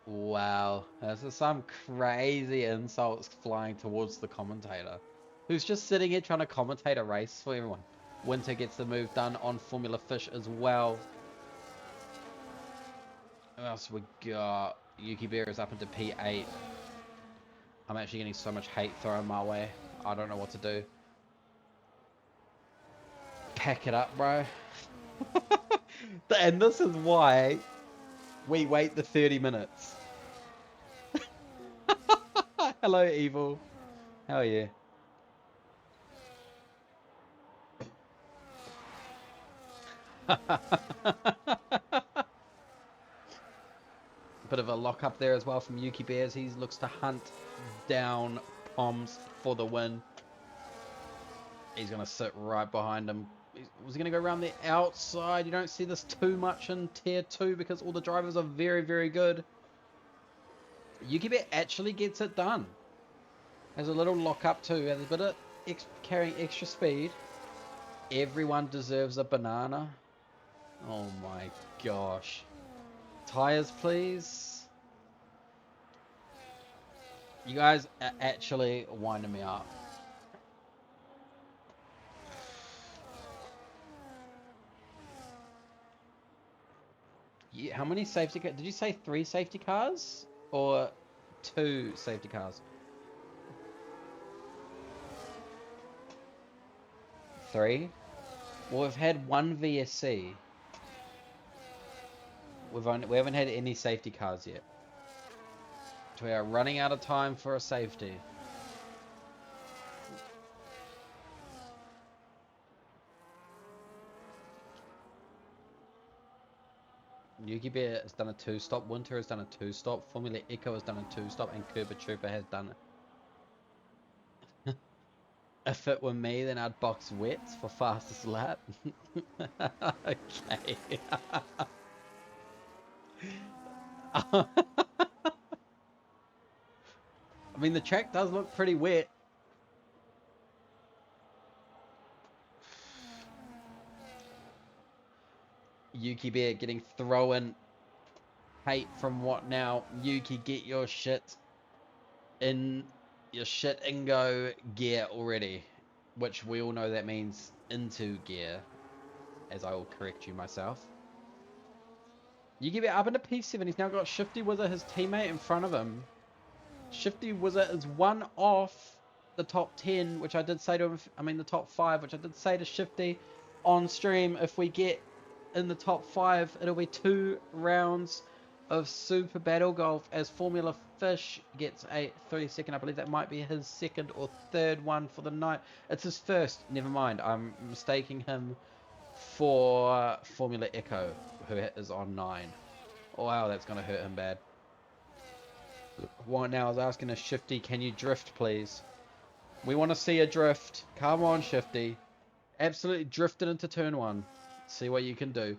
Wow. This is some crazy insults flying towards the commentator, who's just sitting here trying to commentate a race for everyone. Winter gets the move done on Formula Fish as well. Who else we got? Yuki Bear is up into P8. I'm actually getting so much hate thrown my way. I don't know what to do. Pack it up, bro. And this is why we wait the 30 minutes. Hello, Evil. How are you? Bit of a lock up there as well from Yuki Bears. He looks to hunt down Poms for the win. He's going to sit right behind him. Was he going to go around the outside? You don't see this too much in Tier 2 because all the drivers are very, very good. Yuki Bear actually gets it done. Has a little lock up too. Has a bit of carrying extra speed. Everyone deserves a banana. Oh my gosh. Tires, please. You guys are actually winding me up. How many safety cars? Did you say 3 safety cars? Or 2 safety cars? 3? Well, we've had 1 VSC. We haven't had any safety cars yet. We are running out of time for a safety. Yuki Bear has done a 2-stop. Winter has done a 2-stop. Formula Echo has done a 2-stop. And Kerber Trooper has done it. If it were me, then I'd box wets for fastest lap. Okay. I mean, the track does look pretty wet. Yuki Bear getting thrown hate from what now? Yuki, get your shit in your shit and go gear already. Which we all know that means into gear, as I will correct you myself. Yuki Bear up into P7. He's now got Shifty Wizard, his teammate, in front of him. Shifty Wizard is 1 off the top 10, which I did say to him, the top 5, which I did say to Shifty on stream. If we get in the top 5, it'll be 2 rounds of Super Battle Golf as Formula Fish gets a 30-second. I believe that might be his 2nd or 3rd one for the night. It's his 1st. Never mind. I'm mistaking him for Formula Echo, who is on 9. Oh, wow, that's going to hurt him bad. Right now, I was asking a Shifty, can you drift, please? We want to see a drift. Come on, Shifty. Absolutely drifted into turn 1. See what you can do.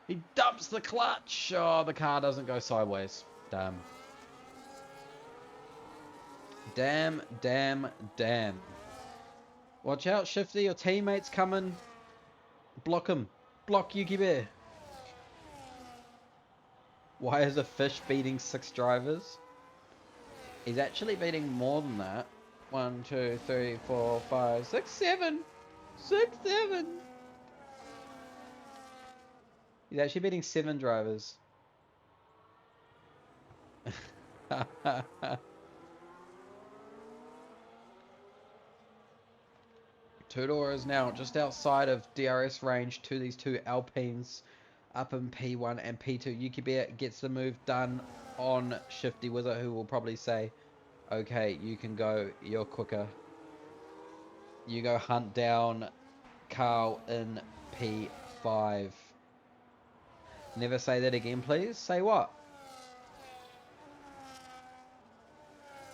He dumps the clutch. Oh, the car doesn't go sideways. Damn. Damn, damn, damn. Watch out, Shifty. Your teammate's coming. Block him. Block Yuki Bear. Why is a fish beating 6 drivers? He's actually beating more than that. 1, 2, 3, 4, 5, 6, 7. 6, 7. He's actually beating 7 drivers. Two-door is now just outside of DRS range to these 2 Alpines up in P1 and P2. Yuki Bear gets the move done on Shifty Wizard, who will probably say, okay, you can go, you're quicker. You go hunt down Carl in P5. Never say that again, please. Say what?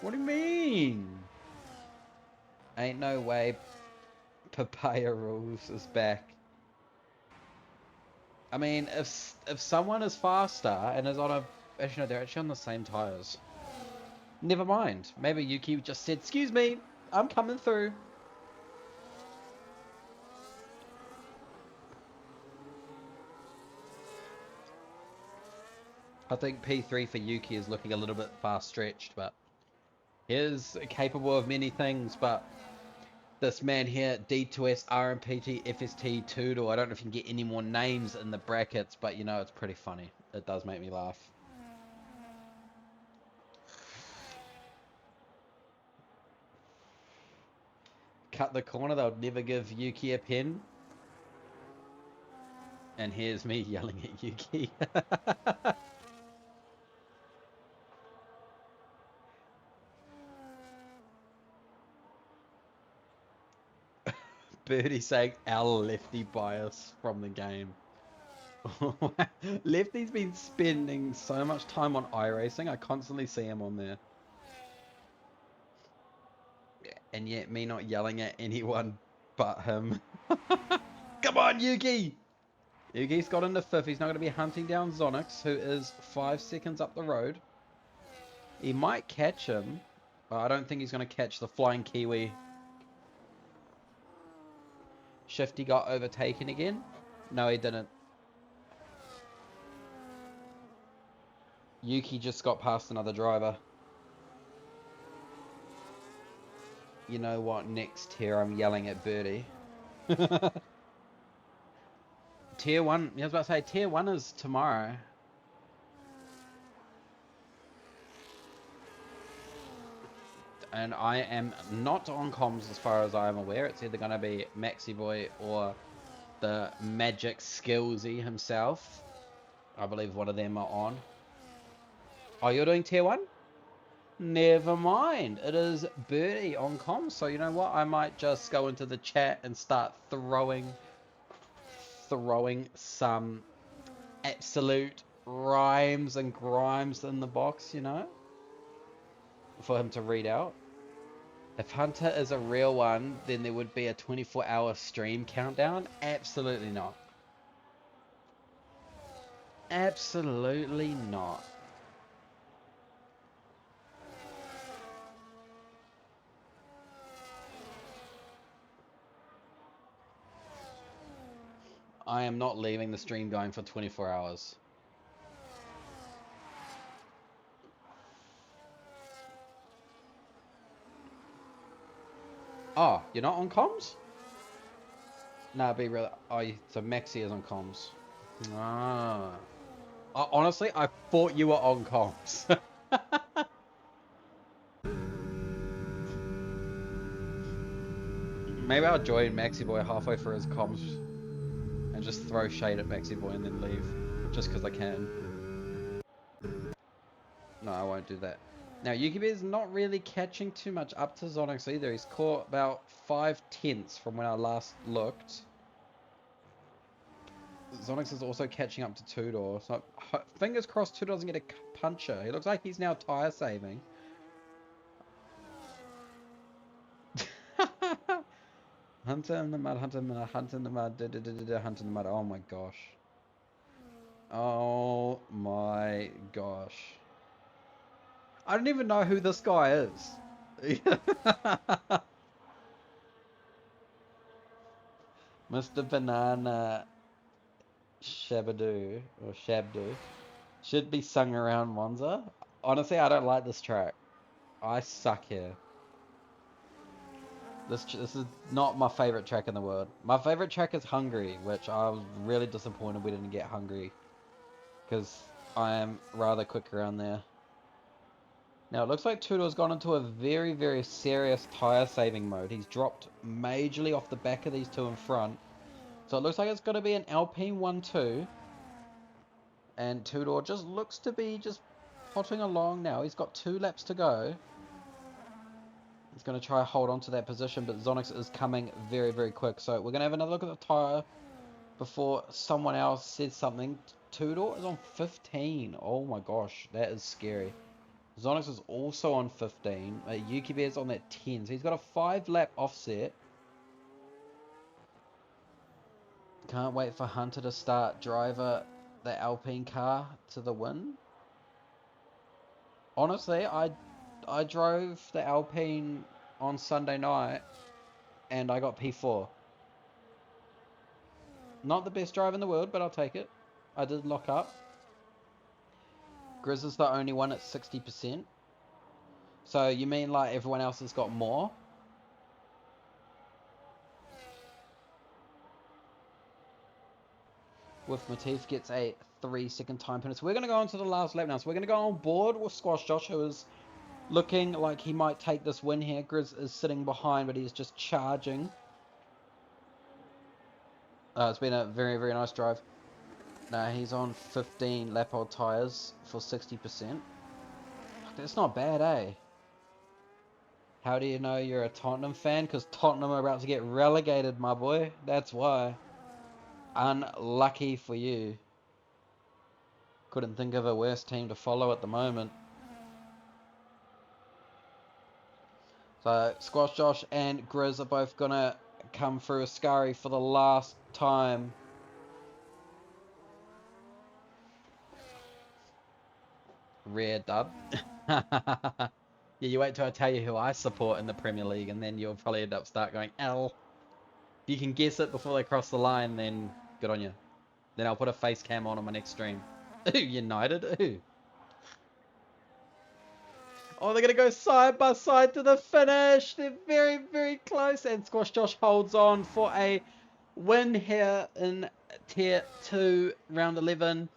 What do you mean? Ain't no way Papaya Rules is back. I mean, if someone is faster and is on a... Actually, no, they're actually on the same tires. Never mind. Maybe Yuki just said, "Excuse me, I'm coming through." I think P3 for Yuki is looking a little bit far stretched, but he is capable of many things. But this man here, D2S, RMPT, FST, Toodle, I don't know if you can get any more names in the brackets, but you know, it's pretty funny. It does make me laugh. Cut the corner, they'll never give Yuki a pen. And here's me yelling at Yuki. Birdie saying our lefty bias from the game. Lefty's been spending so much time on iRacing, I constantly see him on there. And yet me not yelling at anyone but him. Come on, Yuki! Yuki's got into fifth. He's not going to be hunting down Zonix, who is 5 seconds up the road. He might catch him, but I don't think he's going to catch the flying Kiwi. Shifty got overtaken again. No, he didn't. Yuki just got past another driver. You know what? Next tier, I'm yelling at Birdie. Tier 1, I was about to say, Tier 1 is tomorrow. And I am not on comms as far as I am aware. It's either going to be Maxi Boy or the Magic Skillsy himself. I believe one of them are on. Oh, you're doing Tier 1? Never mind. It is Birdie on comms. So you know what? I might just go into the chat and start throwing some absolute rhymes and grimes in the box, you know, for him to read out. If Hunter is a real one, then there would be a 24-hour stream countdown. Absolutely not. Absolutely not. I am not leaving the stream going for 24 hours. Oh, you're not on comms? No, be real. Oh, so Maxi is on comms. Ah. Honestly, I thought you were on comms. Maybe I'll join Maxi Boy halfway through his comms and just throw shade at Maxi Boy and then leave. Just because I can. No, I won't do that. Now, Yuki is not really catching too much up to Zonix either. He's caught about 5/10 from when I last looked. Zonix is also catching up to Tudor. So fingers crossed Tudor doesn't get a puncher. He looks like he's now tire saving. Hunter in the mud, hunter in the mud, hunter in the mud, hunter in the mud. Oh my gosh. Oh my gosh. I don't even know who this guy is. Mr. Banana Shabadoo or Shabdoo should be sung around Monza. Honestly, I don't like this track. I suck here. This is not my favorite track in the world. My favorite track is Hungary, which I was really disappointed we didn't get Hungary, because I am rather quick around there. Now it looks like Tudor's gone into a very, very serious tyre saving mode. He's dropped majorly off the back of these two in front. So it looks like it's going to be an Alpine 1-2. And Tudor just looks to be just potting along now. He's got 2 laps to go. He's going to try to hold on to that position, but Zonix is coming very, very quick. So we're going to have another look at the tyre before someone else says something. Tudor is on 15. Oh my gosh, that is scary. Zonix is also on 15. Yuki Bear's on that 10. So he's got a 5-lap offset. Can't wait for Hunter to start driver the Alpine car to the win. Honestly, I drove the Alpine on Sunday night and I got P4. Not the best drive in the world, but I'll take it. I did lock up. Grizz is the only one at 60%. So you mean like everyone else has got more? With Matif gets a 3-second time penalty. So we're going to go on to the last lap now. So we're going to go on board with Squash Josh, who is looking like he might take this win here. Grizz is sitting behind, but he's just charging. It's been a very, very nice drive. Now he's on 15 lap old tyres for 60%. That's not bad, eh? How do you know you're a Tottenham fan? Because Tottenham are about to get relegated, my boy. That's why. Unlucky for you. Couldn't think of a worse team to follow at the moment. So Squash Josh and Grizz are both gonna come through Ascari for the last time. Rare dub. Yeah, you wait till I tell you who I support in the Premier League, and then you'll probably end up start going L. If you can guess it before they cross the line, then good on you. Then I'll put a face cam on my next stream. Ooh, United. Ooh. Oh, they're going to go side by side to the finish. They're very, very close. And Squash Josh holds on for a win here in Tier 2, Round 11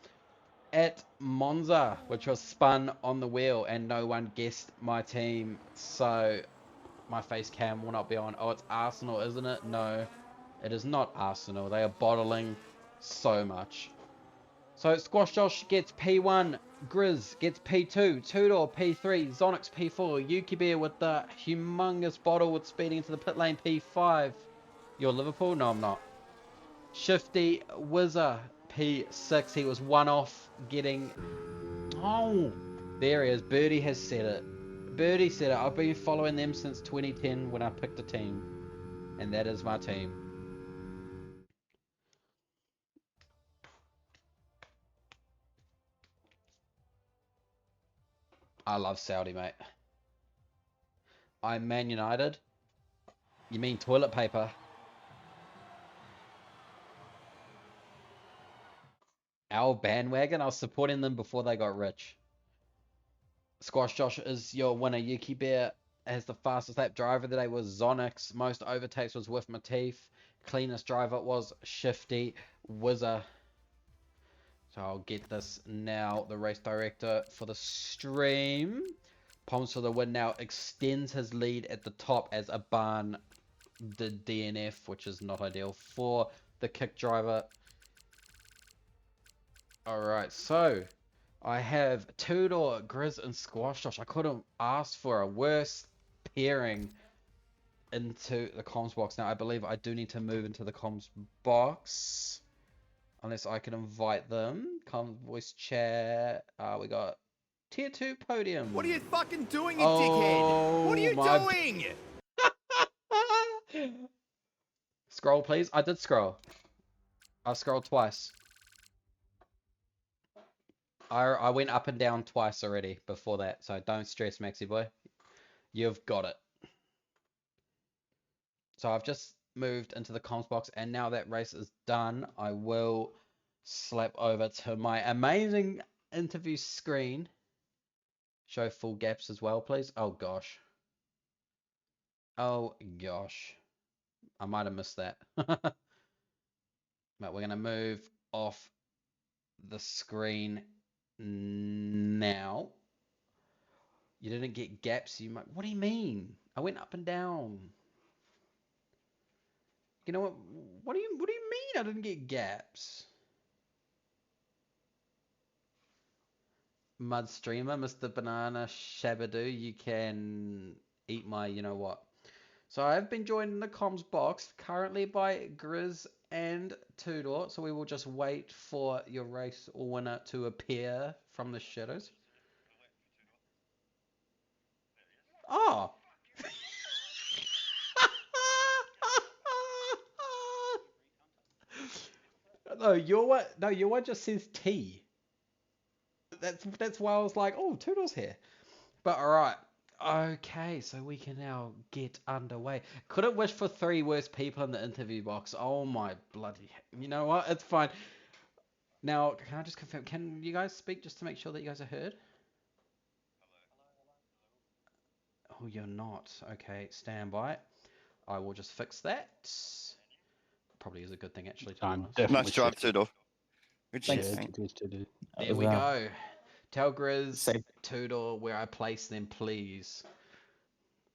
at Monza, which was spun on the wheel. And no one guessed my team. So my face cam will not be on. Oh, it's Arsenal, isn't it? No, it is not Arsenal. They are bottling so much. So Squash Josh gets P1, Grizz gets P2, Tudor P3, Zonix P4, Yuki Bear with the humongous bottle with speeding into the pit lane P5. You're Liverpool? No, I'm not. Shifty Whizzer P6. He was one off getting... Oh, there he is. Birdie has said it. Birdie said it. I've been following them since 2010 when I picked a team. And that is my team. I love Saudi, mate. I'm Man United. You mean toilet paper? Our bandwagon? I was supporting them before they got rich. Squash Josh is your winner. Yuki Bear has the fastest lap driver today was Zonix. Most overtakes was with Matif. Cleanest driver was Shifty Whizzer. So I'll get this now. The race director for the stream. Palms for the win now. Extends his lead at the top as Aban did DNF, which is not ideal for the kick driver. Alright, so I have Tudor, Grizz, and Squash Josh. I couldn't ask for a worse pairing into the comms box. Now, I believe I do need to move into the comms box. Unless I can invite them. Comms voice chat. We got Tier 2 podium. What are you fucking doing, you dickhead? What are you doing? Scroll, please. I did scroll. I scrolled twice. I went up and down twice already before that, so don't stress, Maxi boy. You've got it. So I've just moved into the comms box, and now that race is done, I will slap over to my amazing interview screen. Show full gaps as well, please. Oh, gosh. Oh, gosh. I might have missed that. But we're going to move off the screen now. You didn't get gaps. You might. What do you mean? I went up and down. You know what? What do you mean I didn't get gaps? Mud streamer, Mr. Banana Shabadoo, you can eat my you know what. So I've been joined in the comms box currently by Grizz and Tudor. So we will just wait for your race winner to appear from the shadows. Oh. No, your one. No, your one just says T. That's why I was like, oh, Toodle's here. But all right. Okay, so we can now get underway. Couldn't wish for three worst people in the interview box. Oh my bloody. You know what? It's fine. Now, can I just confirm? Can you guys speak just to make sure that you guys are heard? Oh, you're not. Okay, stand by. I will just fix that. Probably is a good thing, actually, to be I'm honest. definitely Nice drive, shifted. Tudor. Good Yeah, shit, mate. it is to do. There we go. Tell Grizz, Say- Tudor, where I place them, please.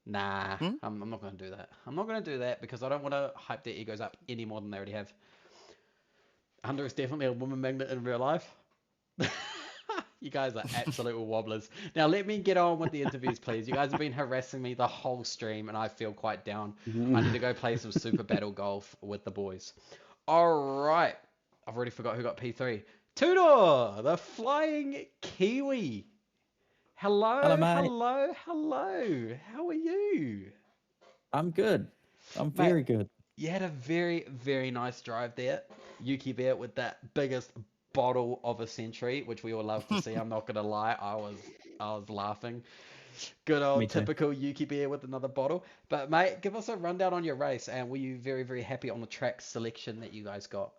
Nah, Hmm? I'm not going to do that. I'm not going to do that because I don't want to hype their egos up any more than they already have. Hunter is definitely a woman magnet in real life. You guys are absolute wobblers. Now let me get on with the interviews, please. You guys have been harassing me the whole stream, and I feel quite down. I need to go play some Super Battle Golf with the boys. All right. I've already forgot who got P3. Tudor, the flying Kiwi. Hello, Hello, mate. hello, hello. How are you? I'm good. I'm Mate, very good. You had a very, very nice drive there. Yuki Bear with that biggest bottle of a century, which we all love to see. I'm not gonna lie, I was laughing. Good Me old too. typical Yuki Bear with another bottle. But mate, give us a rundown on your race, and were you very, very happy on the track selection that you guys got?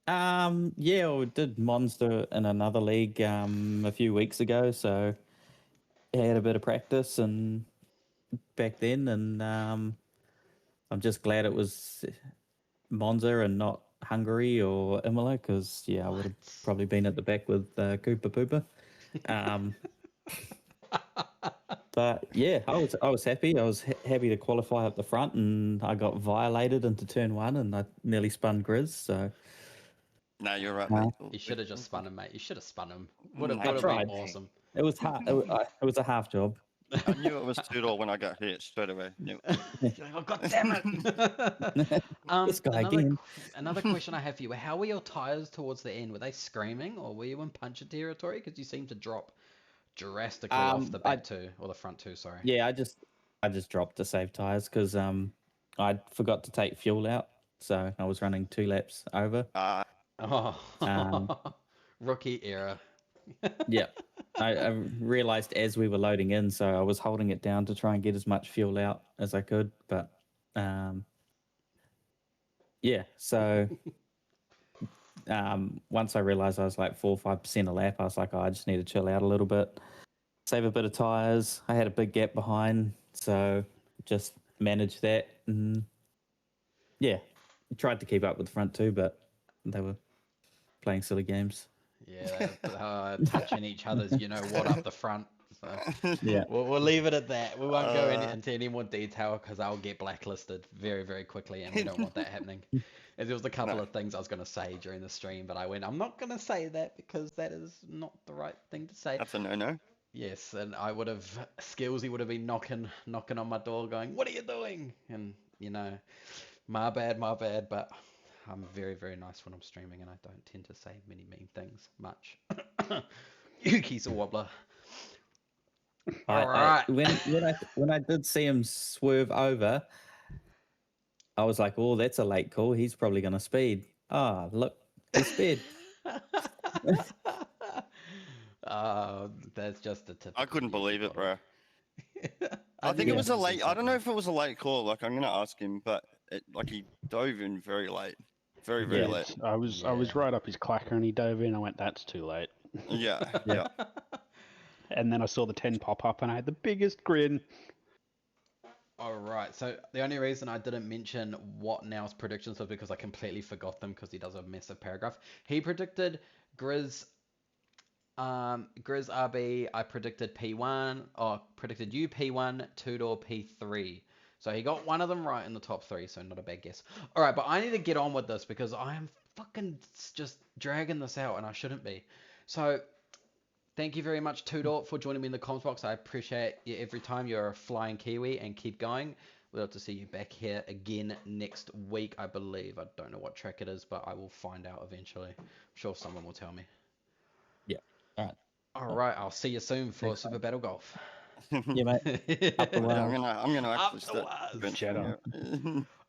Yeah, we did Monster in another league a few weeks ago, so I had a bit of practice and back then, and I'm just glad it was Monza and not Hungary or Imola, because I would have What? probably been at the back with Koopa Poopa. Um, but yeah, I was happy. I was happy to qualify up the front, and I got violated into turn one, and I nearly spun Grizz. So No, you're right, uh, mate. You should have just spun him, mate. You should have spun him. No, Would have been tried. awesome. it was hard. It was a half job. I knew it was Tudor when I got hit straight away. Knew it. You're like, oh, God damn it. This guy again. Another question I have for you. How were your tires towards the end? Were they screaming or were you in puncher territory? Because you seem to drop drastically off the back two, or the front two, sorry. Yeah, I just dropped to save tires because I forgot to take fuel out, so I was running 2 laps over. Oh, Um, rookie error. yeah, I realized as we were loading in, so I was holding it down to try and get as much fuel out as I could. But yeah, so once I realized I was like 4 or 5% a lap, I was like, oh, I just need to chill out a little bit, save a bit of tires. I had a big gap behind, so just managed that. And yeah, tried to keep up with the front two, but they were playing silly games. Yeah, touching each other's, you know what, up the front. So Yeah. we'll leave it at that. We won't go into any more detail because I'll get blacklisted very, very quickly, and we don't want that happening. And there was a couple of things I was going to say during the stream, but I went, I'm not going to say that because that is not the right thing to say. That's a no-no. Yes, and I would have, Skillsy would have been knocking on my door going, what are you doing? And, you know, my bad, but I'm very, very nice when I'm streaming, and I don't tend to say many mean things much. Yuki's a wobbler. All right. When I did see him swerve over, I was like, oh, that's a late call. He's probably going to speed. Ah, look, he sped. That's just a typical I couldn't believe it, Yuki bro. I think it was a late. I don't know something. if it was a late call. Like I'm gonna ask him, but he dove in very late, very very late. I was Yeah. right up his clacker and he dove in. I went, that's too late. Yeah, Yeah. yeah. And then I saw the 10 pop up and I had the biggest grin. All right. So the only reason I didn't mention what Now's predictions was because I completely forgot them because he does a massive paragraph. He predicted Grizz RB, I predicted P1, or predicted you P1, Tudor P3. So he got one of them right in the top 3, so not a bad guess. All right, but I need to get on with this because I am fucking just dragging this out and I shouldn't be. So thank you very much, Tudor, for joining me in the comms box. I appreciate you every time. You're a flying Kiwi, and keep going. We'll have to see you back here again next week, I believe. I don't know what track it is, but I will find out eventually. I'm sure someone will tell me. Yeah. All right. All right, I'll see you soon for Super Battle Golf. Yeah, mate. Up the Yeah, wise. I'm gonna actually Up the start wise. venturing out.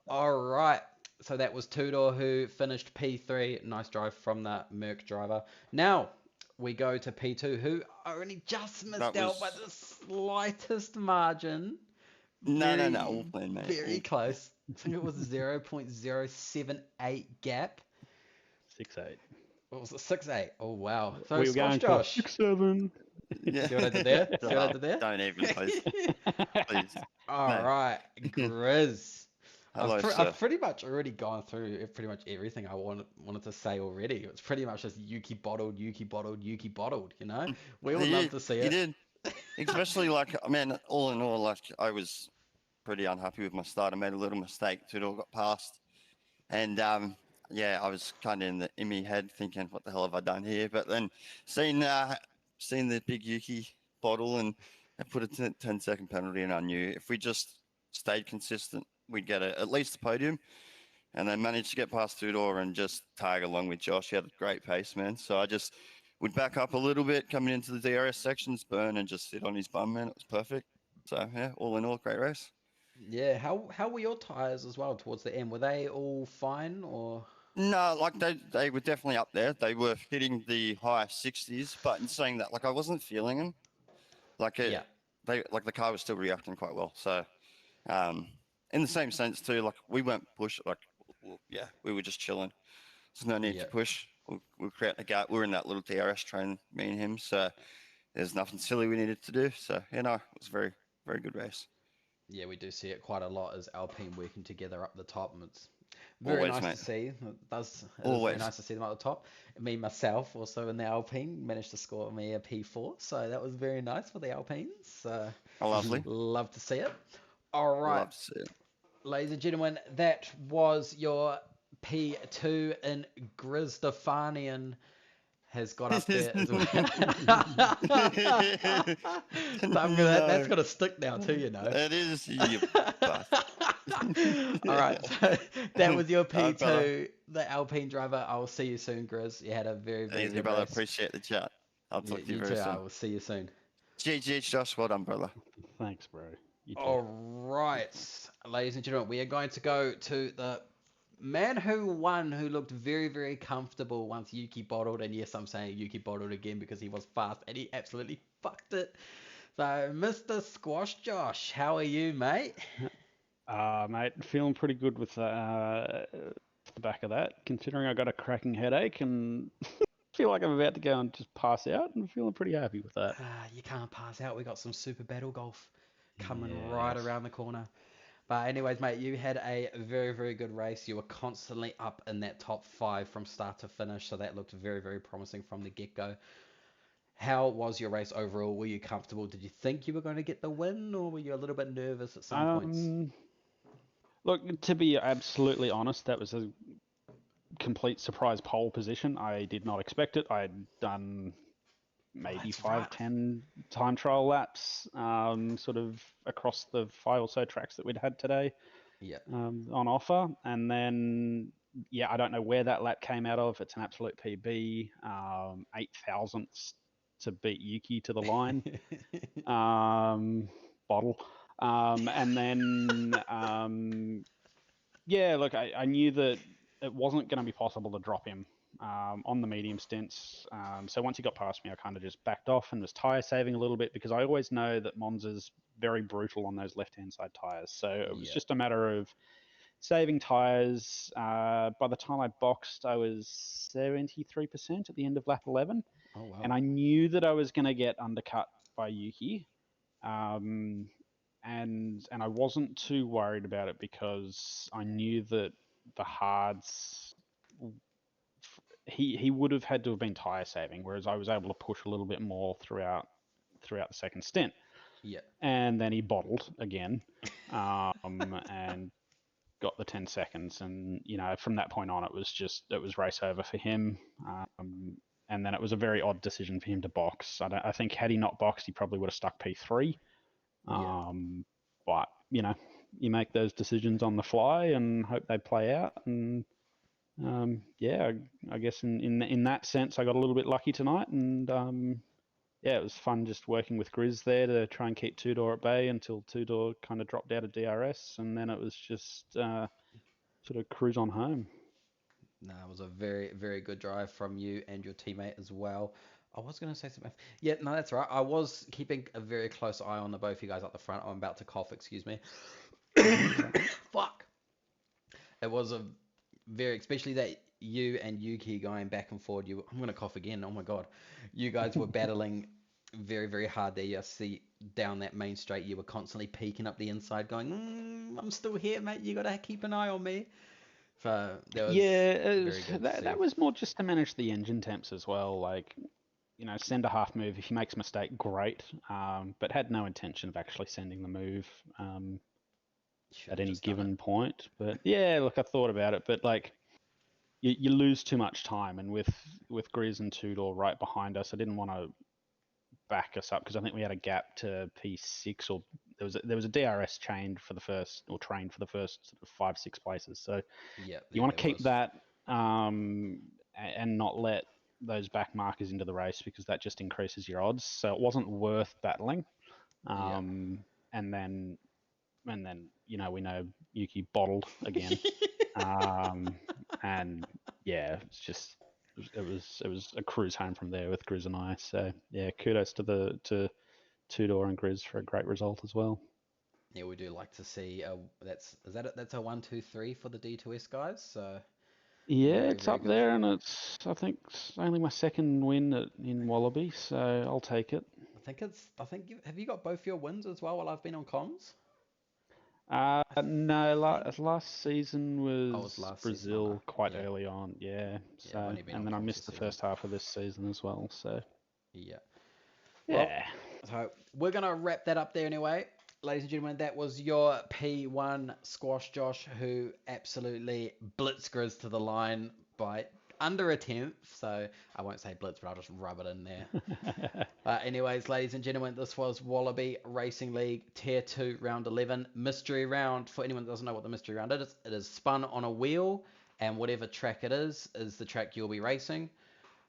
All right, So that was Tudor who finished P3. Nice drive from that Merc driver. Now we go to P2, who only just missed That out by was the slightest margin. no, all Very, playing, mate. very All close. I think it was 0.078 gap. 6-8. What was it? 6.8. Oh, wow. So, We were Squash going for Josh. 6-7. Yeah. See what I did there? See what I Oh, did there? don't even, please. Please. All No. right, Grizz. Hello, I've sir. pretty much already gone through pretty much everything I wanted to say already. It's pretty much just Yuki bottled, Yuki bottled, Yuki bottled, you know? We would love to see You it. did. Especially like, man, all in all, like I was pretty unhappy with my start. I made a little mistake. It all got past. And yeah, I was kind of in my head thinking, what the hell have I done here? But then seeing seeing the big Yuki bottle and I put a 10-second penalty, and I knew if we just stayed consistent, we'd get at least a podium. And then managed to get past Tudor and just tag along with Josh. He had a great pace, man. So I just would back up a little bit coming into the DRS sections, burn, and just sit on his bum, man. It was perfect. So yeah, all in all, great race. Yeah, how were your tires as well towards the end? Were they all fine or? No, like they were definitely up there. They were hitting the high 60s, but in saying that, like I wasn't feeling them. Like Yeah. the car was still reacting quite well. So um, in the same sense too, like we weren't push, like yeah, we were just chilling. There's no need Yeah. to push. We'll create a gap. We're in that little DRS train, me and him. So there's nothing silly we needed to do. So you know, it was a very very good race. Yeah, we do see it quite a lot as Alpine working together up the top, and it's very Always, nice to mate. see. It is very Always. nice to see them at the top. Me myself, also in the Alpine, managed to score me a P4, so that was very nice for the Alpines. Oh, lovely. Love to see it. All right, Love to see it. ladies and gentlemen, that was your P2 in Grizdefanian has got up there as well. So that's No. gonna stick now too, you know. It is you bastard. All right, so that was your Alright, brother. P2, the Alpine driver. I will see you soon, Grizz. You had a very, very Easy, good brother. race. Appreciate the chat. I'll talk to you You very too. I soon. will see you soon. GG, Josh. Well done, brother. Thanks, bro. You too. All right, ladies and gentlemen, we are going to go to the man who won, who looked very, very comfortable once Yuki bottled. And yes, I'm saying Yuki bottled again because he was fast and he absolutely fucked it. So, Mr. Squash Josh, how are you, mate? Mate, feeling pretty good with the back of that, considering I got a cracking headache and feel like I'm about to go and just pass out, and feeling pretty happy with that. You can't pass out. We got some super battle golf coming right Yes. around the corner. But anyways, mate, you had a very, very good race. You were constantly up in that top 5 from start to finish, so that looked very, very promising from the get-go. How was your race overall? Were you comfortable? Did you think you were going to get the win, or were you a little bit nervous at some points? Look, to be absolutely honest, that was a complete surprise pole position. I did not expect it. I had done maybe That's 5, right. 10 time trial laps, sort of across the 5 or so tracks that we'd had today Yeah. on offer. And then, yeah, I don't know where that lap came out of. It's an absolute PB, 8 thousandths to beat Yuki to the line. Bottle. And then, yeah, look, I knew that it wasn't going to be possible to drop him on the medium stints. So once he got past me, I kind of just backed off and was tyre saving a little bit because I always know that Monza's very brutal on those left-hand side tyres. So it was Yeah. just a matter of saving tyres. By the time I boxed, I was 73% at the end of lap 11. Oh, wow. And I knew that I was going to get undercut by Yuki. And I wasn't too worried about it because I knew that the hards he would have had to have been tyre saving, whereas I was able to push a little bit more throughout the second stint. Yeah. And then he bottled again, and got the 10 seconds. And you know, from that point on, it was race over for him. And then it was a very odd decision for him to box. I think had he not boxed, he probably would have stuck P3. Yeah. But you know, you make those decisions on the fly and hope they play out. And yeah, I guess in that sense, I got a little bit lucky tonight. And yeah, it was fun just working with Grizz there to try and keep Tudor at bay until Tudor kind of dropped out of DRS, and then it was just sort of cruise on home. No, it was a very, very good drive from you and your teammate as well. I was going to say something. Yeah, no, that's right. I was keeping a very close eye on the both of you guys up the front. I'm about to cough, excuse me. Fuck. It was a very, especially that you and Yuki going back and forward. I'm going to cough again. Oh my God. You guys were battling very, very hard there. You see down that main straight, you were constantly peeking up the inside, going, I'm still here, mate. You got to keep an eye on me. So that was Yeah, very good to see. that was more just to manage the engine temps as well. Like, send a half move. If he makes a mistake, great. But had no intention of actually sending the move Should at have any just done it. given point. But yeah, look, I thought about it. But like, you lose too much time. And with Grizz and Tudor right behind us, I didn't want to back us up because I think we had a gap to P6, or there was a DRS chained for the first, or trained for the first sort of 5-6 places. So Yeah, you want there to keep was. that and not let those back markers into the race because that just increases your odds. So it wasn't worth battling. Yeah. And then we know Yuki bottled again. And yeah, it's just it was a cruise home from there with Grizz and I. So yeah, kudos to Tudor and Grizz for a great result as well. Yeah, we do like to see. That's that's a 1-2-3 for the D2S guys. So Yeah, very, it's very up good. there, and I think it's only my second win in Wallaby, so I'll take it. Have you got both your wins as well while I've been on comms? No, think last season Oh, it was was last season, wasn't Brazil quite it? Yeah. early on, yeah. Yeah, I've So, only been and on then I comms missed this the season. first half of this season as well. So, Yeah. Well, yeah. so we're gonna wrap that up there anyway. Ladies and gentlemen, that was your P1 Squash Josh, who absolutely blitzkriz to the line by under a tenth. So I won't say blitz, but I'll just rub it in there. Anyways, ladies and gentlemen, this was Wallaby Racing League Tier 2 Round 11 Mystery Round. For anyone that doesn't know what the Mystery Round is, it is spun on a wheel, and whatever track it is the track you'll be racing.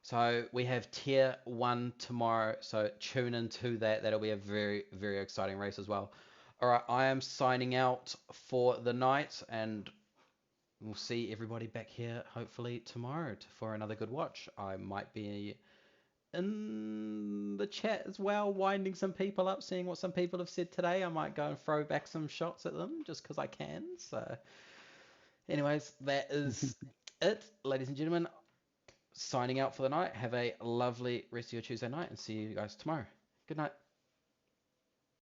So we have Tier 1 tomorrow, so tune into that. That'll be a very, very exciting race as well. All right, I am signing out for the night, and we'll see everybody back here hopefully tomorrow for another good watch. I might be in the chat as well, winding some people up, seeing what some people have said today. I might go and throw back some shots at them just because I can. So anyways, that is it, ladies and gentlemen. Signing out for the night. Have a lovely rest of your Tuesday night and see you guys tomorrow. Good night.